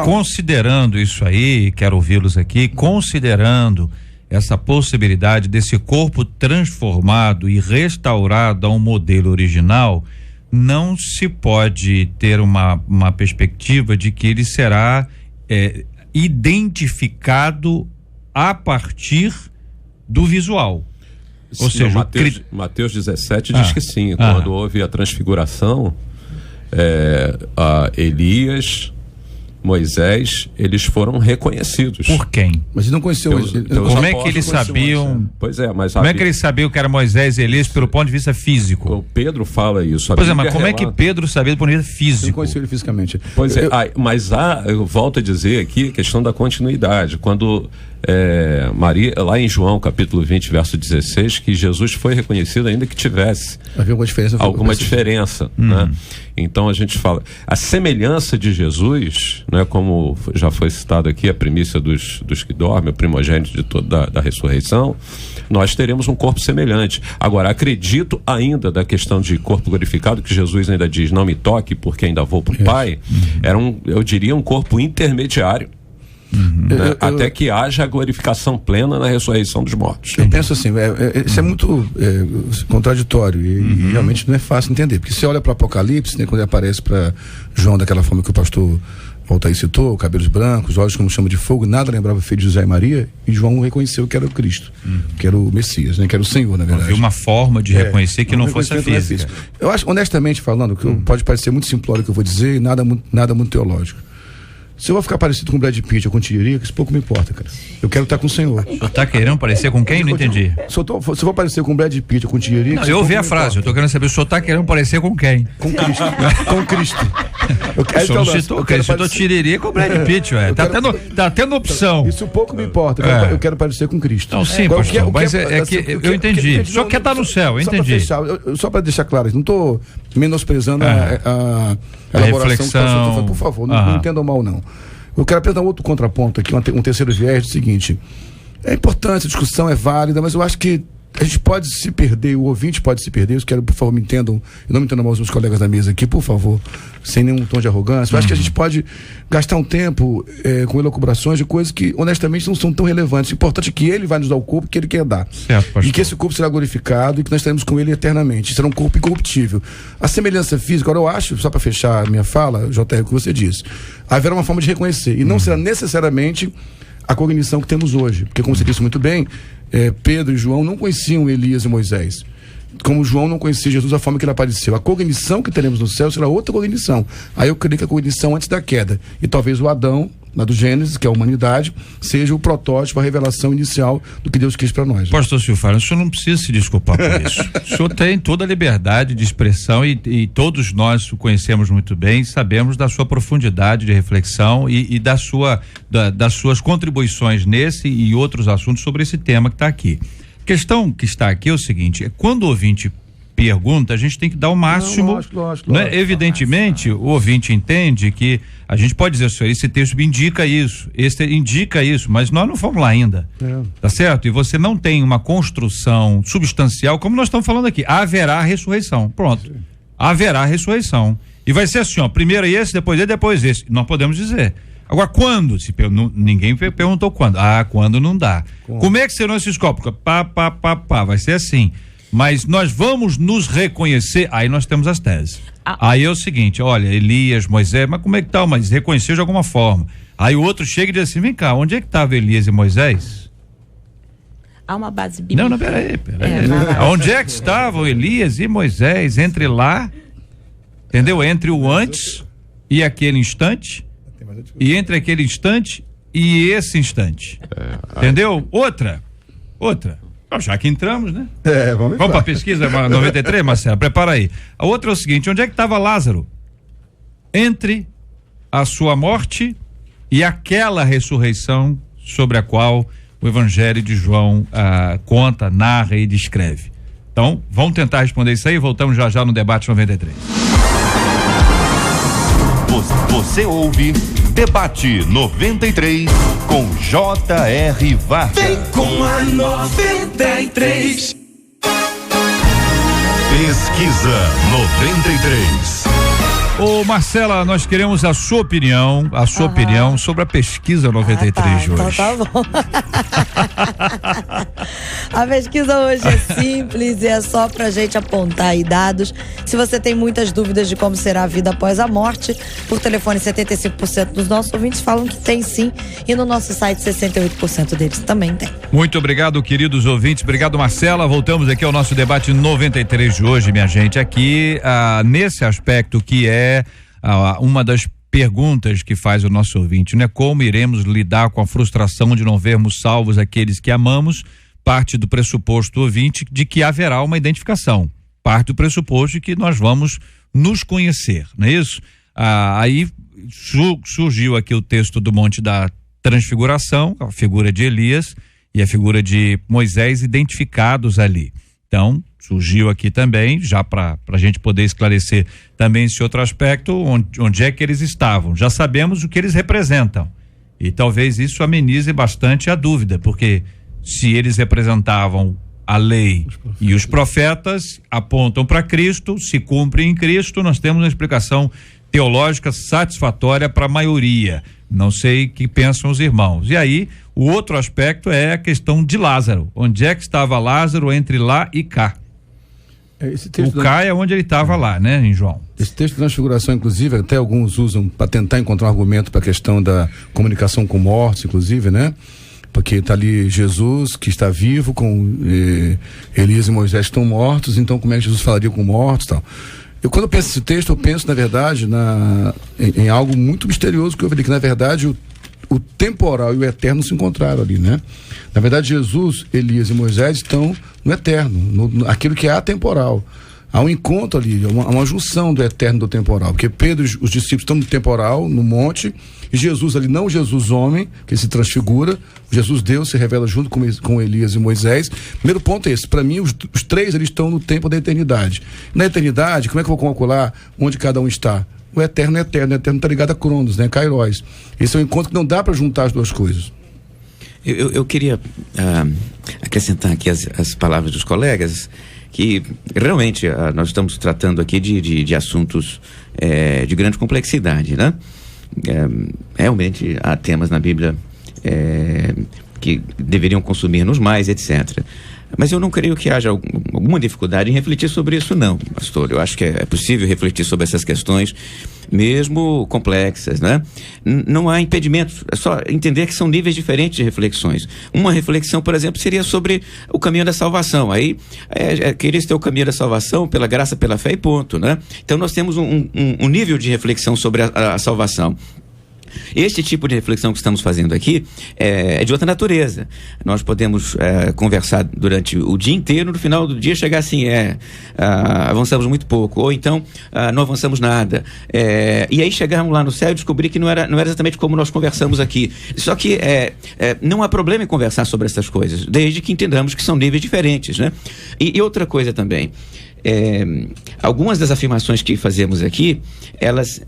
considerando isso aí, quero ouvi-los aqui, considerando essa possibilidade desse corpo transformado e restaurado a um modelo original, não se pode ter uma perspectiva de que ele será identificado a partir do visual. Ou seja, Mateus 17 diz que sim, quando houve a transfiguração, Elias, Moisés, eles foram reconhecidos. Por quem? Mas eles não conheciam. Como é que eles sabiam? Pois é, mas como é que eles sabiam que era Moisés e Elias pelo ponto de vista físico? O Pedro fala isso. Pois é, mas como é que Pedro sabia do ponto de vista físico? Não conhecia ele fisicamente. Pois mas eu volto a dizer aqui a questão da continuidade. Quando Maria, lá em João capítulo 20, verso 16, que Jesus foi reconhecido ainda que tivesse alguma diferença, né? Então a gente fala, a semelhança de Jesus, né, como já foi citado aqui, a primícia dos que dormem, o primogênito de toda da ressurreição, nós teremos um corpo semelhante. Agora, acredito ainda da questão de corpo glorificado, que Jesus ainda diz, não me toque porque ainda vou para o Pai, eu diria um corpo intermediário, Né? Até que haja a glorificação plena na ressurreição dos mortos. Eu penso assim, isso é muito contraditório e realmente não é fácil entender, porque você olha para o Apocalipse, né, quando ele aparece para João daquela forma que o pastor Altair citou, cabelos brancos, olhos como chama de fogo, nada lembrava o filho de José e Maria, e João reconheceu que era o Cristo, que era o Messias, né, que era o Senhor, na verdade. Havia uma forma de reconhecer que não fosse a física. Eu acho, honestamente falando, que pode parecer muito simplório o que eu vou dizer, e nada muito teológico. Se eu vou ficar parecido com o Brad Pitt ou com o Tiririca, isso pouco me importa, cara. Eu quero estar com o Senhor. O senhor tá querendo parecer com quem? Não entendi. Se eu vou parecer com o Brad Pitt ou com o Tiririca... Não, eu ouvi a frase, eu tô querendo saber, o senhor tá querendo parecer com quem? Com Cristo. Com Cristo. O senhor não citou quem? Citou Tiririca ou Brad Pitt, velho. Tá tendo opção. Isso pouco me importa, eu quero parecer com Cristo. Não, sim, pastor, mas eu entendi. O senhor quer estar no céu, eu entendi. Só para deixar claro, não tô menosprezando a elaboração que eu tô, por favor, não entendam mal, não. Eu quero apresentar outro contraponto aqui, um terceiro viés do seguinte: é importante, a discussão é válida, mas eu acho que a gente pode se perder, o ouvinte pode se perder. Eu quero, por favor, me entendam, e não me entendam mal os meus colegas da mesa aqui, por favor, sem nenhum tom de arrogância. Eu acho que a gente pode gastar um tempo com elucubrações de coisas que, honestamente, não são tão relevantes. O importante é que ele vai nos dar o corpo que ele quer dar. Certo, e que esse corpo será glorificado e que nós estaremos com ele eternamente. Será um corpo incorruptível. A semelhança física, agora eu acho, só para fechar a minha fala, JR, o que você disse, haverá uma forma de reconhecer, e não será necessariamente a cognição que temos hoje, porque, como você disse muito bem, Pedro e João não conheciam Elias e Moisés, como João não conhecia Jesus da forma que ele apareceu. A cognição que teremos no céu será outra cognição. Aí eu creio que a cognição antes da queda, e talvez o Adão, lá do Gênesis, que é a humanidade, seja o protótipo, a revelação inicial do que Deus quis para nós. Pastor Silvano, o senhor não precisa se desculpar por isso. O senhor tem toda a liberdade de expressão e todos nós o conhecemos muito bem, sabemos da sua profundidade de reflexão e das suas contribuições nesse e outros assuntos sobre esse tema que está aqui. A questão que está aqui é o seguinte: quando o ouvinte pergunta, a gente tem que dar o máximo. Lógico. Evidentemente, o ouvinte entende que a gente pode dizer assim, esse texto indica isso, esse indica isso, mas nós não fomos lá ainda. Tá certo? E você não tem uma construção substancial, como nós estamos falando aqui. Haverá ressurreição. Pronto. Sim. Haverá ressurreição. E vai ser assim, ó, primeiro esse, depois esse. Nós podemos dizer. Agora, quando? Ninguém perguntou quando. Quando não dá. Como é que serão esses copos? Vai ser assim. Mas nós vamos nos reconhecer, aí nós temos as teses. Aí é o seguinte, olha, Elias, Moisés, mas como é que tá? Mas reconheceu de alguma forma. Aí o outro chega e diz assim, vem cá, onde é que estava Elias e Moisés? Há uma base bíblica. Não, peraí. Onde é que estavam Elias e Moisés? Entre lá, entendeu? Entre o antes e aquele instante, e entre aquele instante e esse instante. Entendeu? Outra. Já que entramos, né? Vamos para a pesquisa 93, Marcelo, prepara aí. A outra é o seguinte, onde é que estava Lázaro? Entre a sua morte e aquela ressurreição sobre a qual o Evangelho de João conta, narra e descreve. Então, vamos tentar responder isso aí, voltamos já no debate 93. Você ouve Debate 93 com J.R. Vargas. Vem com a 93. Pesquisa 93. Ô Marcela, nós queremos a sua opinião sobre a pesquisa 93 de hoje. Então tá bom. A pesquisa hoje é simples e é só pra gente apontar aí dados. Se você tem muitas dúvidas de como será a vida após a morte, por telefone 75% dos nossos ouvintes falam que tem sim, e no nosso site 68% deles também tem. Muito obrigado, queridos ouvintes, obrigado, Marcela. Voltamos aqui ao nosso debate 93 de hoje, minha gente, aqui nesse aspecto que é uma das perguntas que faz o nosso ouvinte, né? Como iremos lidar com a frustração de não vermos salvos aqueles que amamos? Parte do pressuposto do ouvinte de que haverá uma identificação, parte do pressuposto de que nós vamos nos conhecer, não é isso? Aí surgiu aqui o texto do Monte da Transfiguração, a figura de Elias e a figura de Moisés identificados ali. Então, surgiu aqui também, já para a gente poder esclarecer também esse outro aspecto, onde é que eles estavam. Já sabemos o que eles representam. E talvez isso amenize bastante a dúvida, porque se eles representavam a lei e os profetas apontam para Cristo, se cumprem em Cristo, nós temos uma explicação teológica satisfatória para a maioria. Não sei o que pensam os irmãos. E aí, o outro aspecto é a questão de Lázaro. Onde é que estava Lázaro entre lá e cá? O cá é onde ele estava lá, né, em João? Esse texto de transfiguração, inclusive, até alguns usam para tentar encontrar um argumento para a questão da comunicação com mortos, inclusive, né? Porque está ali Jesus, que está vivo, com Elias e Moisés que estão mortos, então como é que Jesus falaria com mortos e tal? Quando eu penso nesse texto, eu penso, na verdade, em algo muito misterioso que eu vi, que na verdade o temporal e o eterno se encontraram ali, né? Na verdade, Jesus, Elias e Moisés estão no eterno, aquilo que é atemporal. Há um encontro ali, uma junção do eterno e do temporal, porque Pedro e os discípulos estão no temporal, no monte, e Jesus ali, não o Jesus homem, que se transfigura, o Jesus Deus se revela junto com Elias e Moisés. Primeiro ponto é esse, para mim os três eles estão no tempo da eternidade. Na eternidade, como é que eu vou calcular onde cada um está? O eterno é eterno, o eterno está ligado a Cronos, né? Kairos. Esse é um encontro que não dá para juntar as duas coisas. Eu queria acrescentar aqui as palavras dos colegas, que realmente nós estamos tratando aqui de assuntos de grande complexidade, né? Realmente há temas na Bíblia que deveriam consumir-nos mais, etc. Mas eu não creio que haja alguma dificuldade em refletir sobre isso, não, pastor. Eu acho que é possível refletir sobre essas questões, mesmo complexas, né? Não há impedimentos, é só entender que são níveis diferentes de reflexões. Uma reflexão, por exemplo, seria sobre o caminho da salvação. Aí, querer ter o caminho da salvação pela graça, pela fé e ponto, né? Então nós temos um nível de reflexão sobre a salvação. Este tipo de reflexão que estamos fazendo aqui é de outra natureza. Nós podemos conversar durante o dia inteiro, no final do dia chegar assim, avançamos muito pouco, ou então não avançamos nada. E aí chegarmos lá no céu e descobrir que não era exatamente como nós conversamos aqui. Só que não há problema em conversar sobre essas coisas, desde que entendamos que são níveis diferentes, né? E outra coisa também, algumas das afirmações que fazemos aqui, elas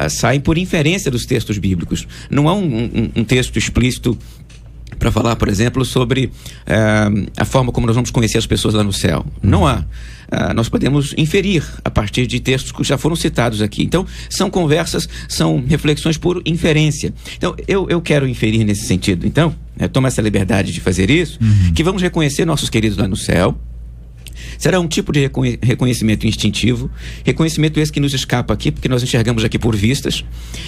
saem por inferência dos textos bíblicos. Não há um texto explícito para falar, por exemplo, sobre a forma como nós vamos conhecer as pessoas lá no céu. Não há. Nós podemos inferir a partir de textos que já foram citados aqui. Então, são conversas, são reflexões por inferência. Então, eu quero inferir nesse sentido. Então, tomo essa liberdade de fazer isso, que vamos reconhecer nossos queridos lá no céu. Será um tipo de reconhecimento instintivo, reconhecimento esse que nos escapa aqui, porque nós enxergamos aqui por vistas,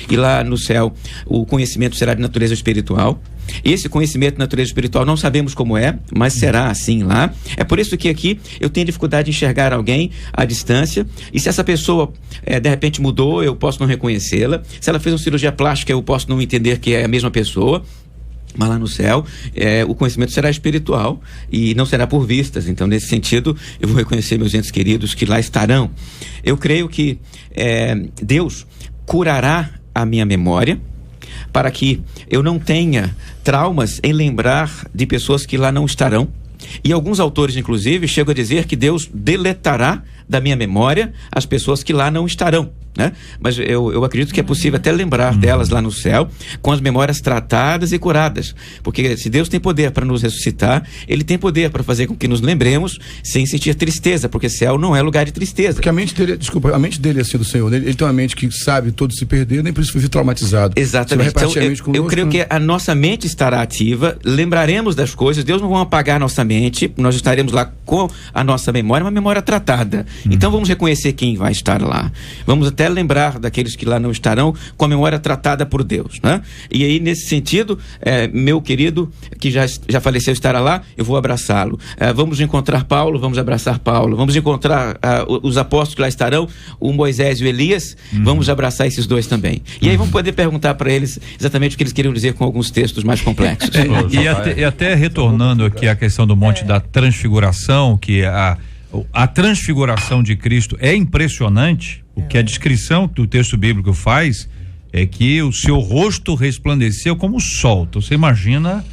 e lá no céu o conhecimento será de natureza espiritual. Esse conhecimento de natureza espiritual não sabemos como é, mas será assim lá. É por isso que aqui eu tenho dificuldade de enxergar alguém à distância, e se essa pessoa de repente mudou, eu posso não reconhecê-la. Se ela fez uma cirurgia plástica, eu posso não entender que é a mesma pessoa. Mas lá no céu, o conhecimento será espiritual e não será por vistas. Então, nesse sentido, eu vou reconhecer meus entes queridos que lá estarão. Eu creio que Deus curará a minha memória para que eu não tenha traumas em lembrar de pessoas que lá não estarão. E alguns autores, inclusive, chegam a dizer que Deus deletará da minha memória as pessoas que lá não estarão, né? Mas eu acredito que é possível até lembrar delas lá no céu, com as memórias tratadas e curadas, porque se Deus tem poder para nos ressuscitar, Ele tem poder para fazer com que nos lembremos sem sentir tristeza, porque céu não é lugar de tristeza. Porque a mente dele, a mente dele é assim do Senhor, ele tem uma mente que sabe todo se perder, nem por isso foi traumatizado. Exatamente. Então, eu creio que a nossa mente estará ativa, lembraremos das coisas, Deus não vai apagar a nossa mente, nós estaremos lá com a nossa memória, uma memória tratada. Então vamos reconhecer quem vai estar lá. Vamos até lembrar daqueles que lá não estarão com a memória tratada por Deus, né? E aí, nesse sentido, meu querido, que já faleceu, estará lá, eu vou abraçá-lo. Vamos encontrar Paulo, vamos abraçar Paulo. Vamos encontrar os apóstolos que lá estarão, o Moisés e o Elias, vamos abraçar esses dois também. E aí vamos poder perguntar para eles exatamente o que eles queriam dizer com alguns textos mais complexos. E até retornando aqui à questão do Monte da Transfiguração, que a transfiguração de Cristo é impressionante. O que a descrição que o texto bíblico faz é que o seu rosto resplandeceu como o sol. Então você imagina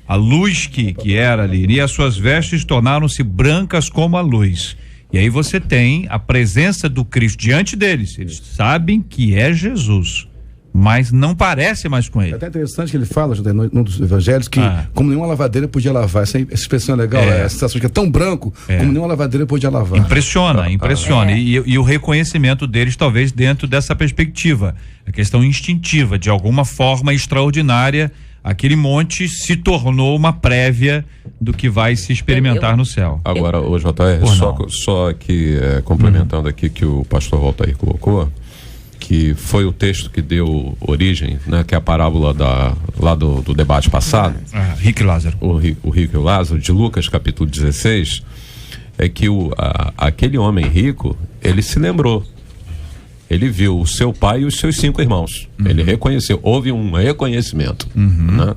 a luz que era ali, e as suas vestes tornaram-se brancas como a luz. E aí você tem a presença do Cristo diante deles. Eles sabem que é Jesus. mas não parece mais com ele. É até interessante que ele fala, num dos evangelhos, que como nenhuma lavadeira podia lavar. Essa expressão é legal, a sensação de que é tão branco, como nenhuma lavadeira podia lavar. Impressiona. E o reconhecimento deles, talvez, dentro dessa perspectiva. A questão instintiva, de alguma forma extraordinária, aquele monte se tornou uma prévia do que vai se experimentar no céu. Agora, o JR, só que complementando aqui que o pastor Walter colocou, que foi o texto que deu origem, né, que é a parábola lá do debate passado. Rico e Lázaro. O Rico e o Lázaro, de Lucas, capítulo 16, é que aquele homem rico, ele se lembrou. Ele viu o seu pai e os seus 5 irmãos. Ele reconheceu, houve um reconhecimento. Né?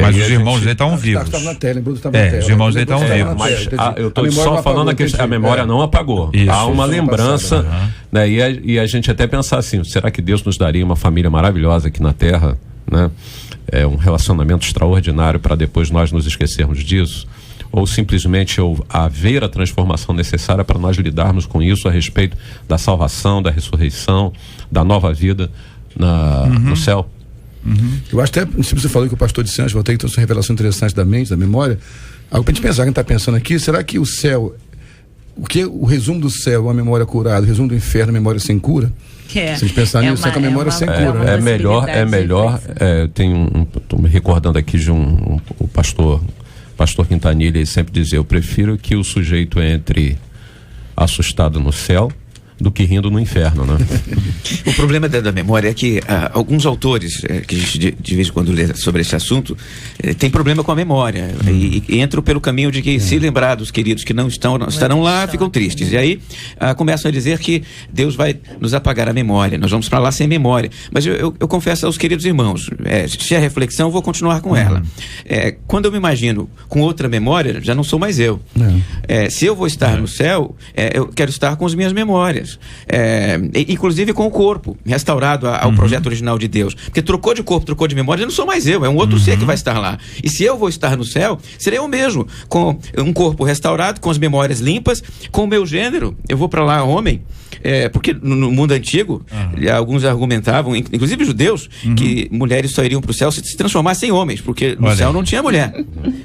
Mas os irmãos dele estavam vivos. Estavam na tela, os irmãos dele estavam vivos. Mas eu estou só falando que a memória não apagou. Há uma lembrança, né? E a gente até pensar assim, será que Deus nos daria uma família maravilhosa aqui na Terra, né? Um relacionamento extraordinário para depois nós nos esquecermos disso? Ou simplesmente haver a transformação necessária para nós lidarmos com isso a respeito da salvação, da ressurreição, da nova vida no céu? Eu acho até, você falou que o pastor disse antes, vou ter que ter essa revelação interessante da mente, da memória, algo pra gente pensar, quem está pensando aqui, será que o céu, o resumo do céu é uma memória curada, o resumo do inferno é uma memória sem cura? Se a gente pensar nisso, é que a memória sem cura. É melhor, estou me recordando aqui de o pastor Quintanilha, ele sempre dizia, eu prefiro que o sujeito entre assustado no céu do que rindo no inferno, né? O problema da memória é que alguns autores que a gente de vez em quando lê sobre esse assunto tem problema com a memória e entram pelo caminho de que se lembrar dos queridos que não estarão lá, ficam tristes. E aí começam a dizer que Deus vai nos apagar a memória, nós vamos para lá sem memória. Mas eu confesso aos queridos irmãos, se é reflexão, eu vou continuar com ela. Quando eu me imagino com outra memória, já não sou mais eu. Se eu vou estar no céu, eu quero estar com as minhas memórias. Inclusive com o corpo restaurado ao projeto original de Deus, porque trocou de corpo, trocou de memória, já não sou mais eu, é um outro ser que vai estar lá. E se eu vou estar no céu, serei eu mesmo, com um corpo restaurado, com as memórias limpas, com o meu gênero. Eu vou para lá homem, porque no mundo antigo alguns argumentavam, inclusive judeus, que mulheres só iriam para o céu se transformassem em homens, porque no céu não tinha mulher.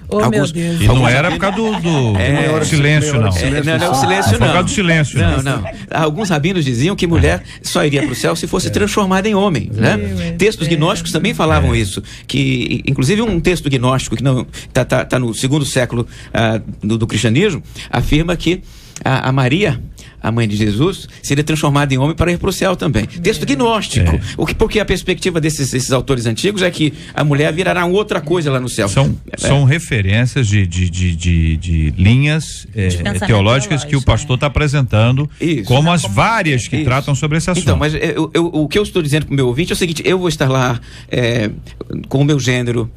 Meu Deus. E não era por causa do silêncio, não. Não, o silêncio não. Por causa do silêncio. Não. Alguns rabinos diziam que mulher só iria para o céu se fosse transformada em homem, né? Textos gnósticos também falavam isso, que inclusive um texto gnóstico que não tá no 2º século do cristianismo, afirma que a Maria, a mãe de Jesus, seria transformada em homem para ir para o céu também. Texto gnóstico. Porque a perspectiva desses autores antigos é que a mulher virará outra coisa lá no céu. São referências de linhas teológicas que o pastor está apresentando, como as várias que tratam sobre esse assunto. Então, mas o que eu estou dizendo para o meu ouvinte é o seguinte, eu vou estar lá com o meu gênero,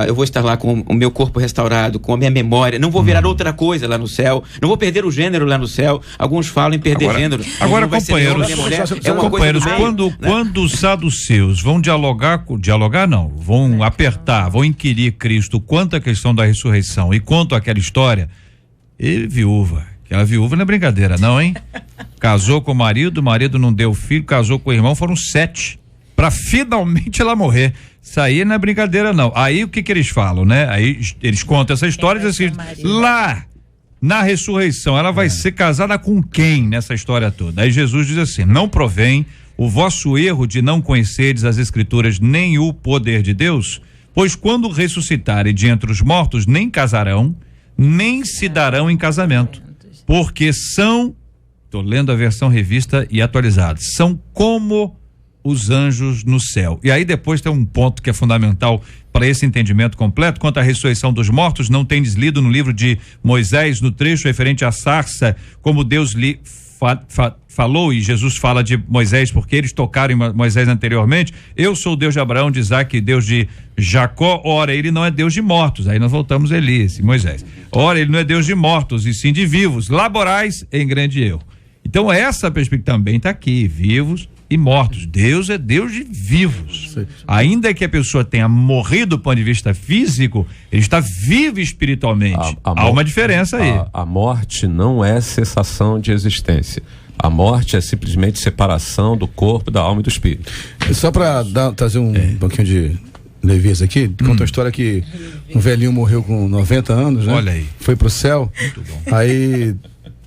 eu vou estar lá com o meu corpo restaurado, com a minha memória, não vou virar outra coisa lá no céu, não vou perder o gênero lá no céu. Alguns falam em perder gênero. Agora, companheiros, quando os saduceus vão vão apertar, vão inquirir Cristo quanto à questão da ressurreição e quanto àquela história, viúva. Aquela viúva não é brincadeira, não, hein? Casou com o marido não deu filho, casou com o irmão, foram 7. Pra finalmente ela morrer. Isso aí não é brincadeira, não. Aí o que eles falam, né? Aí eles contam essa história e dizem assim, lá na ressurreição, ela vai ser casada com quem nessa história toda? Aí Jesus diz assim, não provém o vosso erro de não conheceres as escrituras nem o poder de Deus, pois quando ressuscitarem de entre os mortos, nem casarão, nem se darão em casamento, porque tô lendo a versão revista e atualizada, são como os anjos no céu. E aí depois tem um ponto que é fundamental para esse entendimento completo, quanto à ressurreição dos mortos, não tendes lido no livro de Moisés, no trecho referente à sarça, como Deus lhe falou, e Jesus fala de Moisés, porque eles tocaram em Moisés anteriormente, eu sou o Deus de Abraão, de Isaac, Deus de Jacó, ora, ele não é Deus de mortos, aí nós voltamos a Elias, Moisés, ora, ele não é Deus de mortos, e sim de vivos, laborais em grande erro. Então essa perspectiva também está aqui, vivos e mortos. Deus é Deus de vivos. Ainda que a pessoa tenha morrido do ponto de vista físico, ele está vivo espiritualmente. Há uma diferença aí. A morte não é cessação de existência. A morte é simplesmente separação do corpo, da alma e do espírito. Só para trazer um pouquinho de leveza aqui, conta uma história que um velhinho morreu com 90 anos, né? Olha aí. Foi pro céu. Aí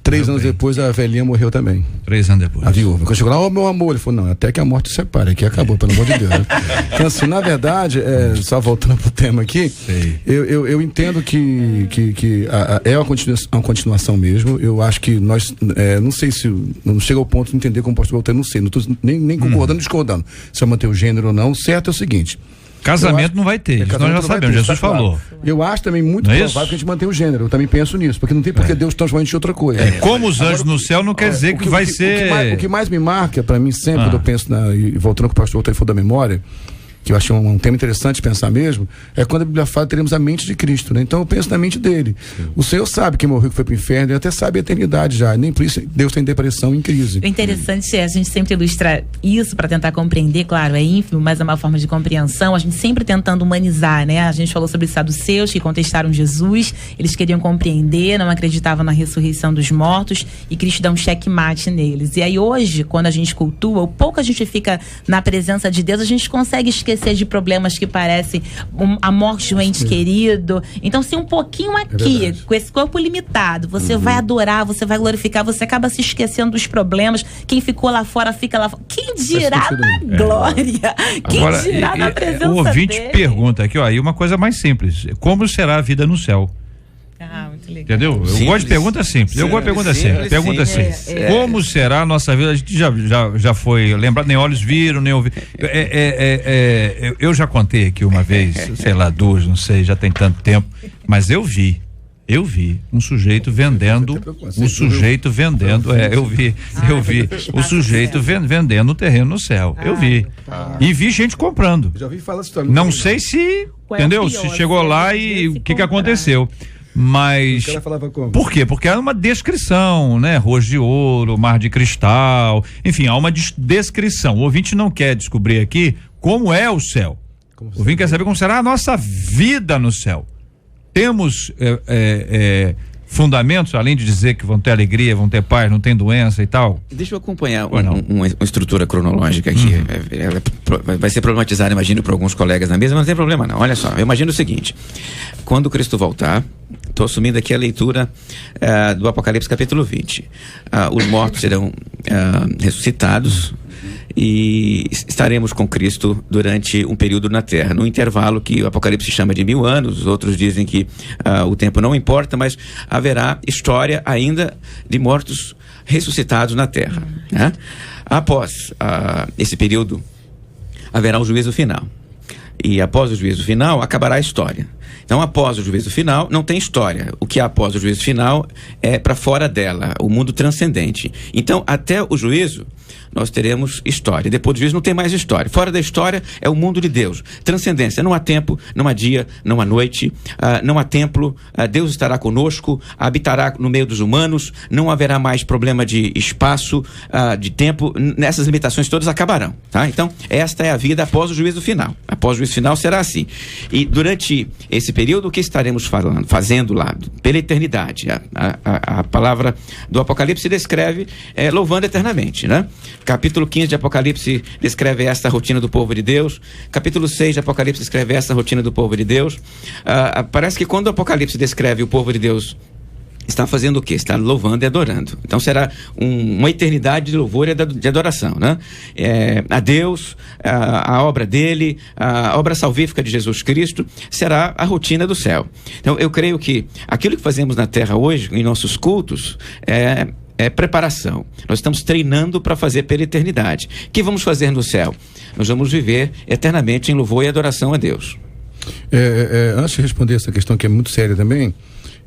3 anos depois a velhinha morreu também. 3 anos depois. A viúva. Quando chegou lá, meu amor, ele falou, não, até que a morte separe, aqui acabou, pelo amor de Deus. Né? Então, assim, na verdade, só voltando pro tema aqui, eu entendo que é uma continuação mesmo. Eu acho que nós, não sei se, não chega ao ponto de entender como o pastor Walter, não sei, não tô nem concordando, discordando, se vai manter o gênero ou não. Certo é o seguinte, casamento não vai ter, nós já sabemos, Jesus falou. Eu acho também muito provável que a gente mantenha o gênero, eu também penso nisso, porque não tem porque Deus transformar de outra coisa. Como os anjos no céu não quer dizer que vai ser... O que mais me marca, para mim, sempre, quando eu penso, e voltando com o pastor Walter falou da memória, que eu achei um tema interessante pensar mesmo, é quando a Bíblia fala que teremos a mente de Cristo, né? Então eu penso na mente dele. O Senhor sabe quem morreu, que foi pro inferno, ele até sabe a eternidade já, nem por isso Deus tem depressão em crise. O interessante é, a gente sempre ilustra isso para tentar compreender, claro, é ínfimo, mas é uma forma de compreensão, a gente sempre tentando humanizar, né? A gente falou sobre os saduceus que contestaram Jesus, eles queriam compreender, não acreditavam na ressurreição dos mortos, e Cristo dá um checkmate neles. E aí hoje, quando a gente cultua, o pouco a gente fica na presença de Deus, a gente consegue esquecer de problemas que parecem a morte de um ente querido. Então, se um pouquinho aqui, com esse corpo limitado, você vai adorar, você vai glorificar, você acaba se esquecendo dos problemas. Quem ficou lá fora, fica lá fora. Quem dirá na glória? Quem Agora, dirá na presença o ouvinte dele? pergunta aqui, ó, e uma coisa mais simples, como será a vida no céu? Muito legal. Entendeu? Simples. Eu gosto de pergunta simples. Eu gosto de pergunta simples. Pergunta simples. Como será a nossa vida? A gente já foi lembrado, nem olhos viram, nem ouviram. Eu já contei aqui uma vez, sei lá, 2, não sei, já tem tanto tempo, mas eu vi um sujeito vendendo, vendendo o terreno no céu. Eu vi. E vi gente comprando. Já ouvi falar história. Não sei se, entendeu? Se chegou lá e o que aconteceu. Mas por quê? Porque há uma descrição, né? Ruas de ouro, mar de cristal, enfim, há uma descrição. O ouvinte não quer descobrir aqui como é o céu. O ouvinte quer saber como será a nossa vida no céu. Temos fundamentos, além de dizer que vão ter alegria, vão ter paz, não tem doença e tal? Deixa eu acompanhar uma estrutura cronológica aqui. Vai ser problematizado, imagino, para alguns colegas na mesa, mas não tem problema não. Olha só, eu imagino o seguinte: quando Cristo voltar, estou assumindo aqui a leitura do Apocalipse capítulo 20. Os mortos serão ressuscitados e estaremos com Cristo durante um período na Terra, num intervalo que o Apocalipse chama de 1000 anos, os outros dizem que o tempo não importa, mas haverá história ainda de mortos ressuscitados na Terra, né? Após esse período haverá o juízo final, e após o juízo final acabará a história. Então, após o juízo final, não tem história. O que há após o juízo final é para fora dela, o mundo transcendente. Então, até o juízo, nós teremos história. Depois do juízo não tem mais história. Fora da história é o mundo de Deus. Transcendência. Não há tempo, não há dia, não há noite, não há templo. Deus estará conosco, habitará no meio dos humanos, não haverá mais problema de espaço, de tempo. Nessas limitações todas acabarão, tá? Então, esta é a vida após o juízo final. Após o juízo final será assim. E durante esse período, o que estaremos fazendo lá? Pela eternidade. A palavra do Apocalipse descreve louvando eternamente, né? Capítulo 15 de Apocalipse descreve esta rotina do povo de Deus. Capítulo 6 de Apocalipse descreve esta rotina do povo de Deus. Parece que quando o Apocalipse descreve o povo de Deus, está fazendo o quê? Está louvando e adorando. Então será uma eternidade de louvor e de adoração, né? A Deus, a obra dele, a obra salvífica de Jesus Cristo será a rotina do céu. Então eu creio que aquilo que fazemos na terra hoje, em nossos cultos, é preparação. Nós estamos treinando para fazer pela eternidade. O que vamos fazer no céu? Nós vamos viver eternamente em louvor e adoração a Deus. Antes de responder essa questão, que é muito séria também,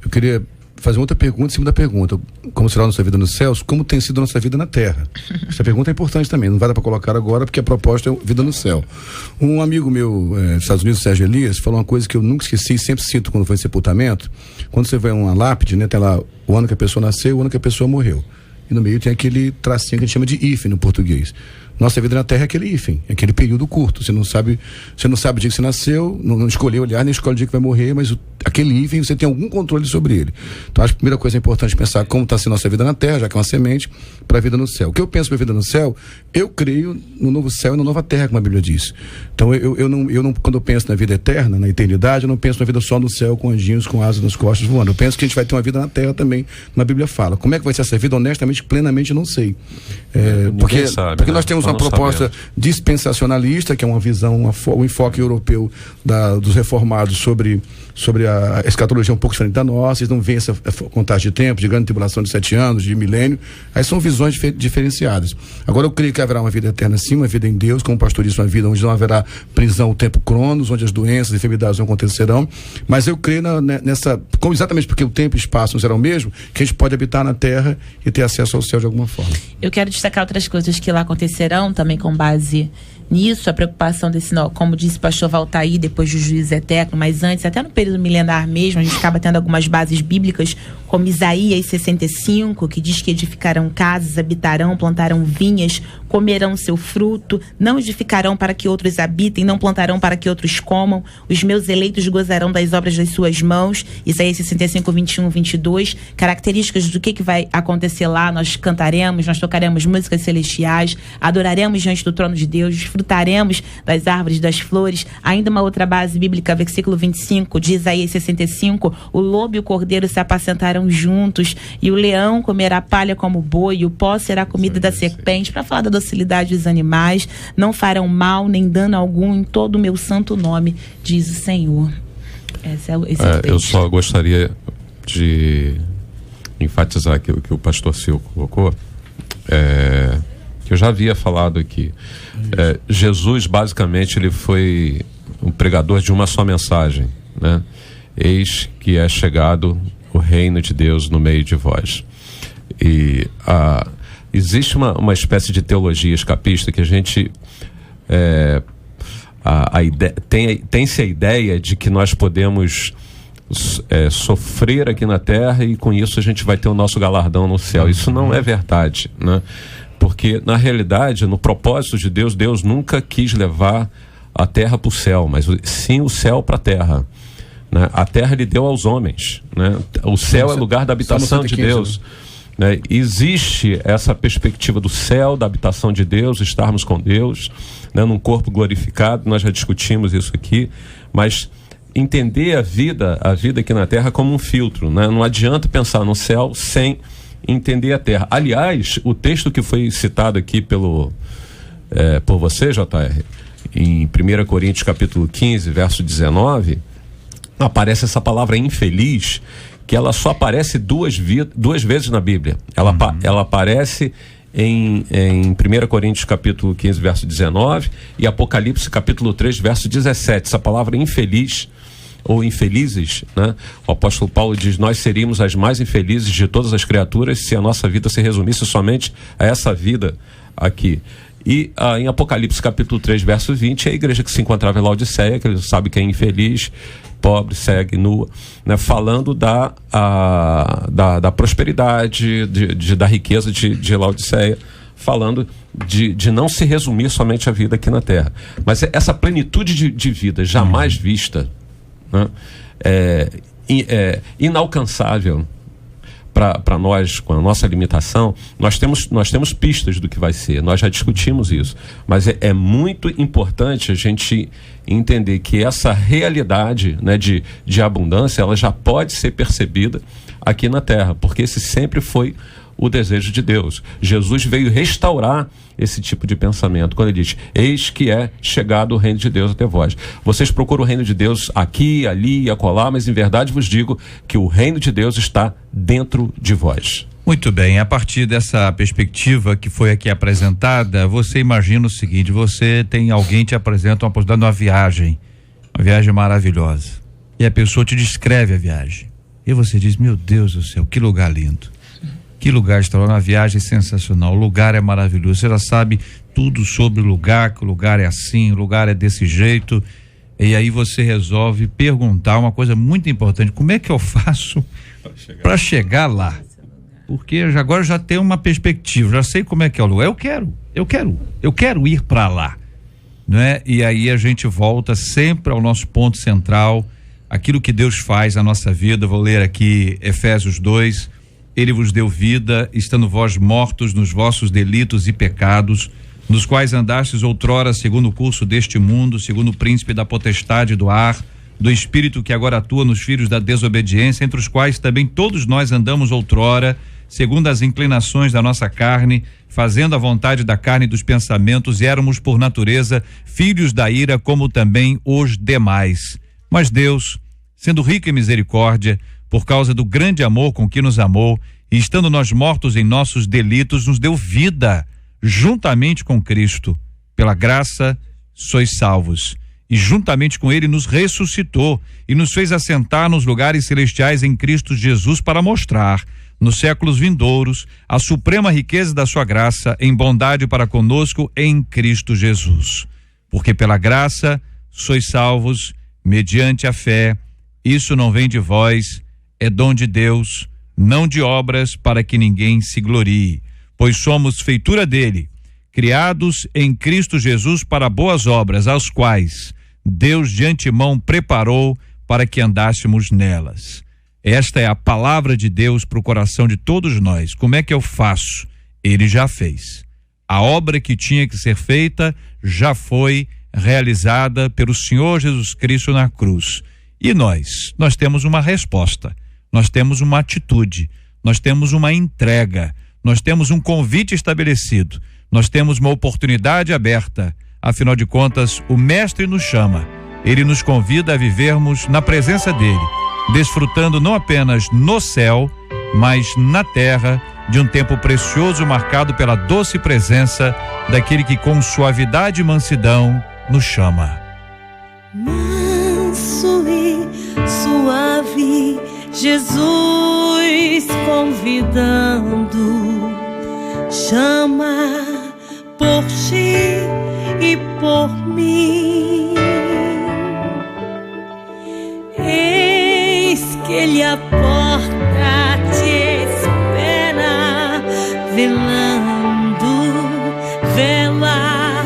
eu queria fazer outra pergunta em cima da pergunta. Como será a nossa vida nos céus? Como tem sido a nossa vida na terra? Essa pergunta é importante também. Não vai dar para colocar agora, porque a proposta é vida no céu. Um amigo meu dos Estados Unidos, Sérgio Elias, falou uma coisa que eu nunca esqueci, sempre cito quando foi em sepultamento. Quando você vê uma lápide, né, tem lá o ano que a pessoa nasceu, o ano que a pessoa morreu. E no meio tem aquele tracinho que a gente chama de hífen no português. Nossa vida na Terra é aquele hífen, é aquele período curto. Você não sabe o dia que você nasceu, não escolheu olhar, nem escolhe o dia que vai morrer, mas aquele hífen você tem algum controle sobre ele. Então acho que a primeira coisa é importante pensar como está sendo a nossa vida na Terra, já que é uma semente, para a vida no céu. O que eu penso para a vida no céu, eu creio no novo céu e na nova terra, como a Bíblia diz. Então eu não, quando eu penso na vida eterna, na eternidade, eu não penso na vida só no céu, com anjinhos, com asas nas costas voando. Eu penso que a gente vai ter uma vida na terra também, como a Bíblia fala. Como é que vai ser essa vida? Honestamente, plenamente, não sei. Porque nós temos uma proposta dispensacionalista, que é uma visão, um enfoque europeu dos reformados sobre a escatologia um pouco diferente da nossa. Eles não veem essa contagem de tempo, de grande tribulação de 7 anos, de milênio. Aí são visões diferenciadas. Agora eu creio que haverá uma vida eterna sim, uma vida em Deus, como o pastor disse, uma vida onde não haverá prisão o tempo cronos, onde as doenças e enfermidades não acontecerão. Mas eu creio exatamente porque o tempo e o espaço não serão o mesmo, que a gente pode habitar na terra e ter acesso ao céu de alguma forma. Eu quero destacar outras coisas que lá acontecerão, também com base nisso, a preocupação desse, como disse o pastor Valtair, depois do juízo eterno, mas antes, até no período milenar mesmo, a gente acaba tendo algumas bases bíblicas, como Isaías 65, que diz que edificarão casas, habitarão, plantarão vinhas, comerão seu fruto, não edificarão para que outros habitem, não plantarão para que outros comam, os meus eleitos gozarão das obras das suas mãos. Isaías 65, 21, 22, características do que vai acontecer lá. Nós cantaremos, nós tocaremos músicas celestiais, adoraremos diante do trono de Deus, desfrutaremos das árvores, das flores. Ainda uma outra base bíblica, versículo 25 de Isaías 65, o lobo e o cordeiro se apacentarão juntos, e o leão comerá palha como boi, e o pó será comida da serpente. Para falar da docilidade dos animais, não farão mal nem dano algum em todo o meu santo nome, diz o Senhor. Eu só gostaria de enfatizar aquilo que o pastor Sil colocou, que eu já havia falado aqui. Jesus, basicamente, ele foi um pregador de uma só mensagem, né? Eis que é chegado o reino de Deus no meio de vós. E existe uma espécie de teologia escapista que a gente tem-se a ideia de que nós podemos sofrer aqui na terra e com isso a gente vai ter o nosso galardão no céu. Isso não é verdade, né? Porque na realidade, no propósito de Deus, Deus nunca quis levar a terra para o céu, mas sim o céu para a terra, né? A terra ele deu aos homens, né? O céu é lugar da habitação de Deus, né? Existe essa perspectiva do céu, da habitação de Deus, estarmos com Deus, né? Num corpo glorificado. Nós já discutimos isso aqui, mas entender a vida aqui na terra como um filtro, né? Não adianta pensar no céu sem entender a terra. Aliás, o texto que foi citado aqui por você, JR, em 1 Coríntios capítulo 15, verso 19, aparece essa palavra infeliz, que ela só aparece duas vezes na Bíblia. Ela aparece em 1 Coríntios capítulo 15, verso 19, e Apocalipse capítulo 3, verso 17. Essa palavra infeliz ou infelizes, né? O apóstolo Paulo diz: nós seríamos as mais infelizes de todas as criaturas se a nossa vida se resumisse somente a essa vida aqui. E em Apocalipse capítulo 3, verso 20, a igreja que se encontrava em Laodiceia, que ele sabe que é infeliz, pobre, cega e nua, né? Falando da prosperidade, da riqueza de Laodiceia, falando de não se resumir somente a vida aqui na terra. Mas essa plenitude de vida jamais vista, né? Inalcançável para nós, com a nossa limitação. Nós temos pistas do que vai ser, nós já discutimos isso, mas é muito importante a gente entender que essa realidade, né, de abundância, ela já pode ser percebida aqui na terra, porque esse sempre foi o desejo de Deus. Jesus veio restaurar esse tipo de pensamento, quando ele diz: eis que é chegado o reino de Deus até vós. Vocês procuram o reino de Deus aqui, ali e acolá, mas em verdade vos digo que o reino de Deus está dentro de vós. Muito bem, a partir dessa perspectiva que foi aqui apresentada, você imagina o seguinte: você tem alguém te apresenta uma possibilidade de uma viagem maravilhosa, e a pessoa te descreve a viagem, e você diz: meu Deus do céu, que lugar lindo. Que lugar extraordinário, uma viagem sensacional, o lugar é maravilhoso, você já sabe tudo sobre o lugar, que o lugar é assim, o lugar é desse jeito, e aí você resolve perguntar uma coisa muito importante: como é que eu faço para chegar lá? Porque agora já tenho uma perspectiva, já sei como é que é o lugar, eu quero. Eu quero ir para lá, né? E aí a gente volta sempre ao nosso ponto central, aquilo que Deus faz na nossa vida. Vou ler aqui Efésios 2. Ele vos deu vida, estando vós mortos nos vossos delitos e pecados, nos quais andastes outrora segundo o curso deste mundo, segundo o príncipe da potestade do ar, do espírito que agora atua nos filhos da desobediência, entre os quais também todos nós andamos outrora, segundo as inclinações da nossa carne, fazendo a vontade da carne e dos pensamentos, e éramos por natureza filhos da ira, como também os demais. Mas Deus, sendo rico em misericórdia, por causa do grande amor com que nos amou, e estando nós mortos em nossos delitos, nos deu vida juntamente com Cristo. Pela graça sois salvos. E juntamente com ele nos ressuscitou e nos fez assentar nos lugares celestiais em Cristo Jesus, para mostrar nos séculos vindouros a suprema riqueza da sua graça em bondade para conosco em Cristo Jesus. Porque pela graça sois salvos mediante a fé. Isso não vem de vós, é dom de Deus, não de obras, para que ninguém se glorie. Pois somos feitura dele, criados em Cristo Jesus para boas obras, as quais Deus de antemão preparou para que andássemos nelas. Esta é a palavra de Deus para o coração de todos nós. Como é que eu faço? Ele já fez. A obra que tinha que ser feita já foi realizada pelo Senhor Jesus Cristo na cruz. E nós temos uma resposta, nós temos uma atitude, nós temos uma entrega, nós temos um convite estabelecido, nós temos uma oportunidade aberta. Afinal de contas, o Mestre nos chama, ele nos convida a vivermos na presença dele, desfrutando não apenas no céu, mas na terra, de um tempo precioso marcado pela doce presença daquele que com suavidade e mansidão nos chama. Manso e suave, Jesus convidando, chama por ti e por mim. Eis que ele a porta te espera, velando, vela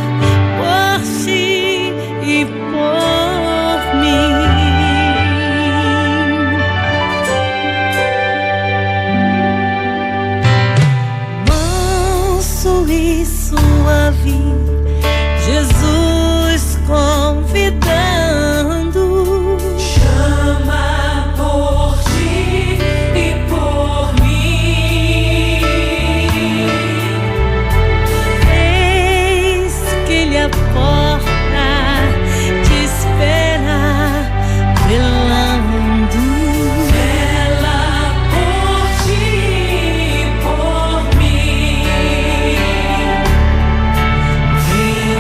por ti e por mim. Manso e suave, Jesus convidando, chama por ti e por mim. Eis que ele a porta te espera, velando, vela por ti e por mim. Vem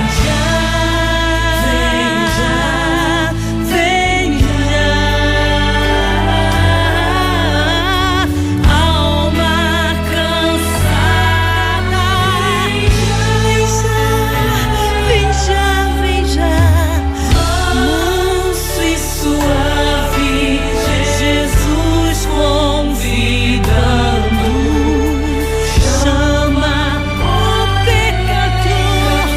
já, alma cansada, vem já, manso e suave, Jesus convidando, chama o pecador,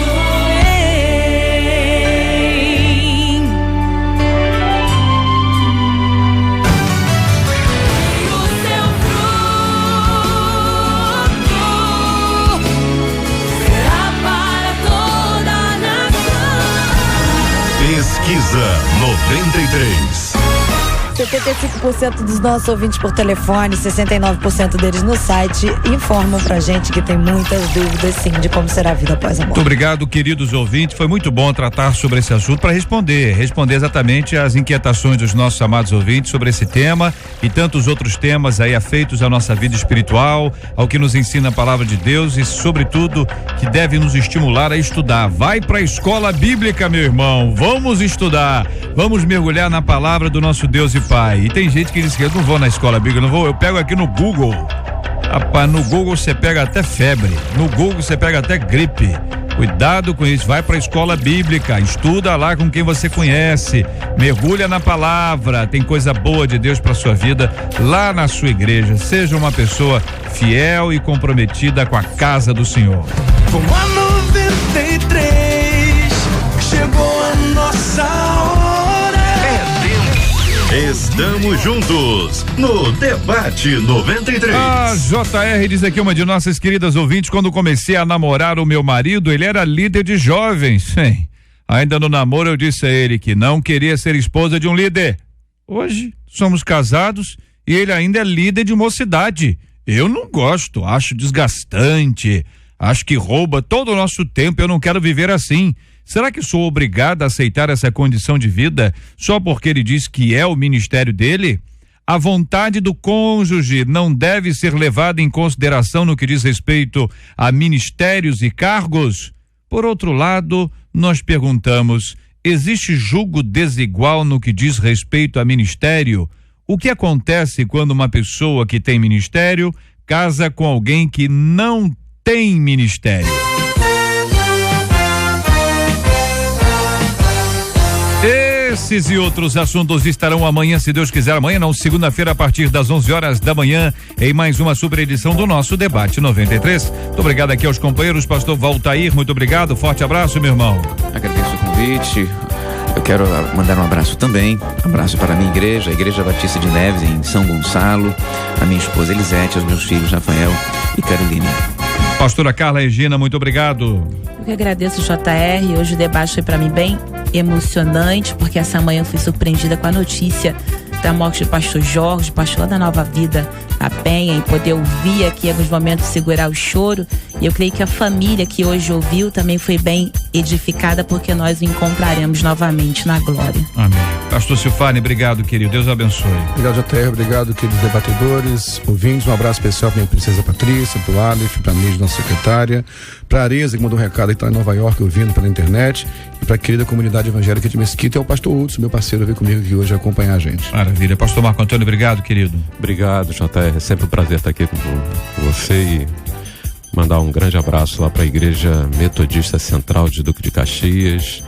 vem. O seu fruto será para toda a nação. Pesquisa 93. 75% dos nossos ouvintes por telefone, 69% deles no site, informam pra gente que tem muitas dúvidas, sim, de como será a vida após a morte. Muito obrigado, queridos ouvintes. Foi muito bom tratar sobre esse assunto para responder exatamente as inquietações dos nossos amados ouvintes sobre esse tema e tantos outros temas aí afeitos à nossa vida espiritual, ao que nos ensina a palavra de Deus e, sobretudo, que deve nos estimular a estudar. Vai para a escola bíblica, meu irmão. Vamos estudar. Vamos mergulhar na palavra do nosso Deus e Pai. E tem gente que diz que eu não vou na escola bíblica, não vou, eu pego aqui no Google. Rapaz, no Google você pega até febre, no Google você pega até gripe. Cuidado com isso, vai para a escola bíblica, estuda lá com quem você conhece, mergulha na palavra, tem coisa boa de Deus para sua vida lá na sua igreja. Seja uma pessoa fiel e comprometida com a casa do Senhor. Como a nuvem 93. Chegou a nossa hora. Estamos juntos no Debate 93. A JR diz aqui, uma de nossas queridas ouvintes: quando comecei a namorar o meu marido, ele era líder de jovens. Sim. Ainda no namoro eu disse a ele que não queria ser esposa de um líder. Hoje somos casados e ele ainda é líder de mocidade. Eu não gosto, acho desgastante, acho que rouba todo o nosso tempo, eu não quero viver assim. Será que sou obrigada a aceitar essa condição de vida só porque ele diz que é o ministério dele? A vontade do cônjuge não deve ser levada em consideração no que diz respeito a ministérios e cargos? Por outro lado, nós perguntamos: existe julgo desigual no que diz respeito a ministério? O que acontece quando uma pessoa que tem ministério casa com alguém que não tem ministério? Esses e outros assuntos estarão amanhã, se Deus quiser. Amanhã não, segunda-feira, a partir das 11 horas da manhã, em mais uma super edição do nosso Debate 93. Muito obrigado aqui aos companheiros. Pastor Valtair, muito obrigado. Forte abraço, meu irmão. Agradeço o convite. Eu quero mandar um abraço também, abraço para a minha igreja, a Igreja Batista de Neves, em São Gonçalo, a minha esposa Elisete, aos meus filhos Rafael e Caroline. Pastora Carla Regina, muito obrigado. Eu que agradeço, JR. Hoje o debate foi para mim bem emocionante, porque essa manhã eu fui surpreendida com a notícia da morte do pastor Jorge, pastor lá da Nova Vida, a Penha, e poder ouvir aqui em alguns momentos segurar o choro. E eu creio que a família que hoje ouviu também foi bem edificada, porque nós o encontraremos novamente na glória. Amém. Pastor Silfane, obrigado, querido. Deus abençoe. Obrigado, JR. Obrigado, queridos debatedores, ouvintes. Um abraço especial para a minha princesa Patrícia, para o Aleph, para a Neide, nossa secretária, para a Areza, que mandou um recado, que está em Nova York ouvindo pela internet, e para a querida comunidade evangélica de Mesquita, e ao pastor Hudson, meu parceiro, veio comigo aqui hoje acompanhar a gente. Maravilha. Pastor Marco Antônio, obrigado, querido. Obrigado, JR. É sempre um prazer estar aqui com você e mandar um grande abraço lá para a Igreja Metodista Central de Duque de Caxias,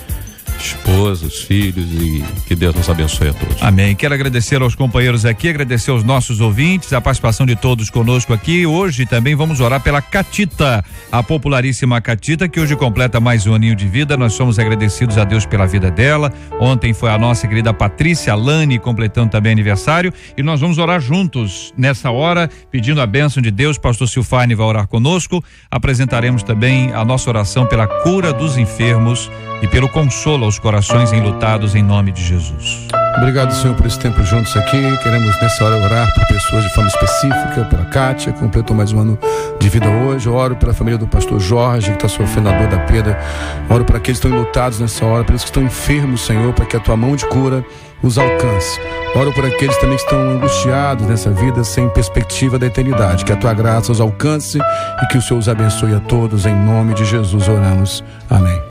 esposa, os filhos, e que Deus nos abençoe a todos. Amém. Quero agradecer aos companheiros aqui, agradecer aos nossos ouvintes, a participação de todos conosco aqui. Hoje também vamos orar pela Catita, a popularíssima Catita, que hoje completa mais um aninho de vida. Nós somos agradecidos a Deus pela vida dela. Ontem foi a nossa querida Patrícia Lane completando também aniversário, e nós vamos orar juntos nessa hora, pedindo a bênção de Deus. Pastor Silfane vai orar conosco. Apresentaremos também a nossa oração pela cura dos enfermos e pelo consolo aos corações enlutados, em nome de Jesus. Obrigado, Senhor, por esse tempo juntos aqui. Queremos nessa hora orar por pessoas de forma específica, pela Kátia, que completou mais um ano de vida hoje. Eu oro pela família do pastor Jorge, que está sofrendo a dor da perda. Oro para aqueles que estão enlutados nessa hora, pelos que estão enfermos, Senhor, para que a tua mão de cura os alcance. Oro por aqueles também que estão angustiados nessa vida, sem perspectiva da eternidade. Que a tua graça os alcance e que o Senhor os abençoe a todos. Em nome de Jesus oramos. Amém.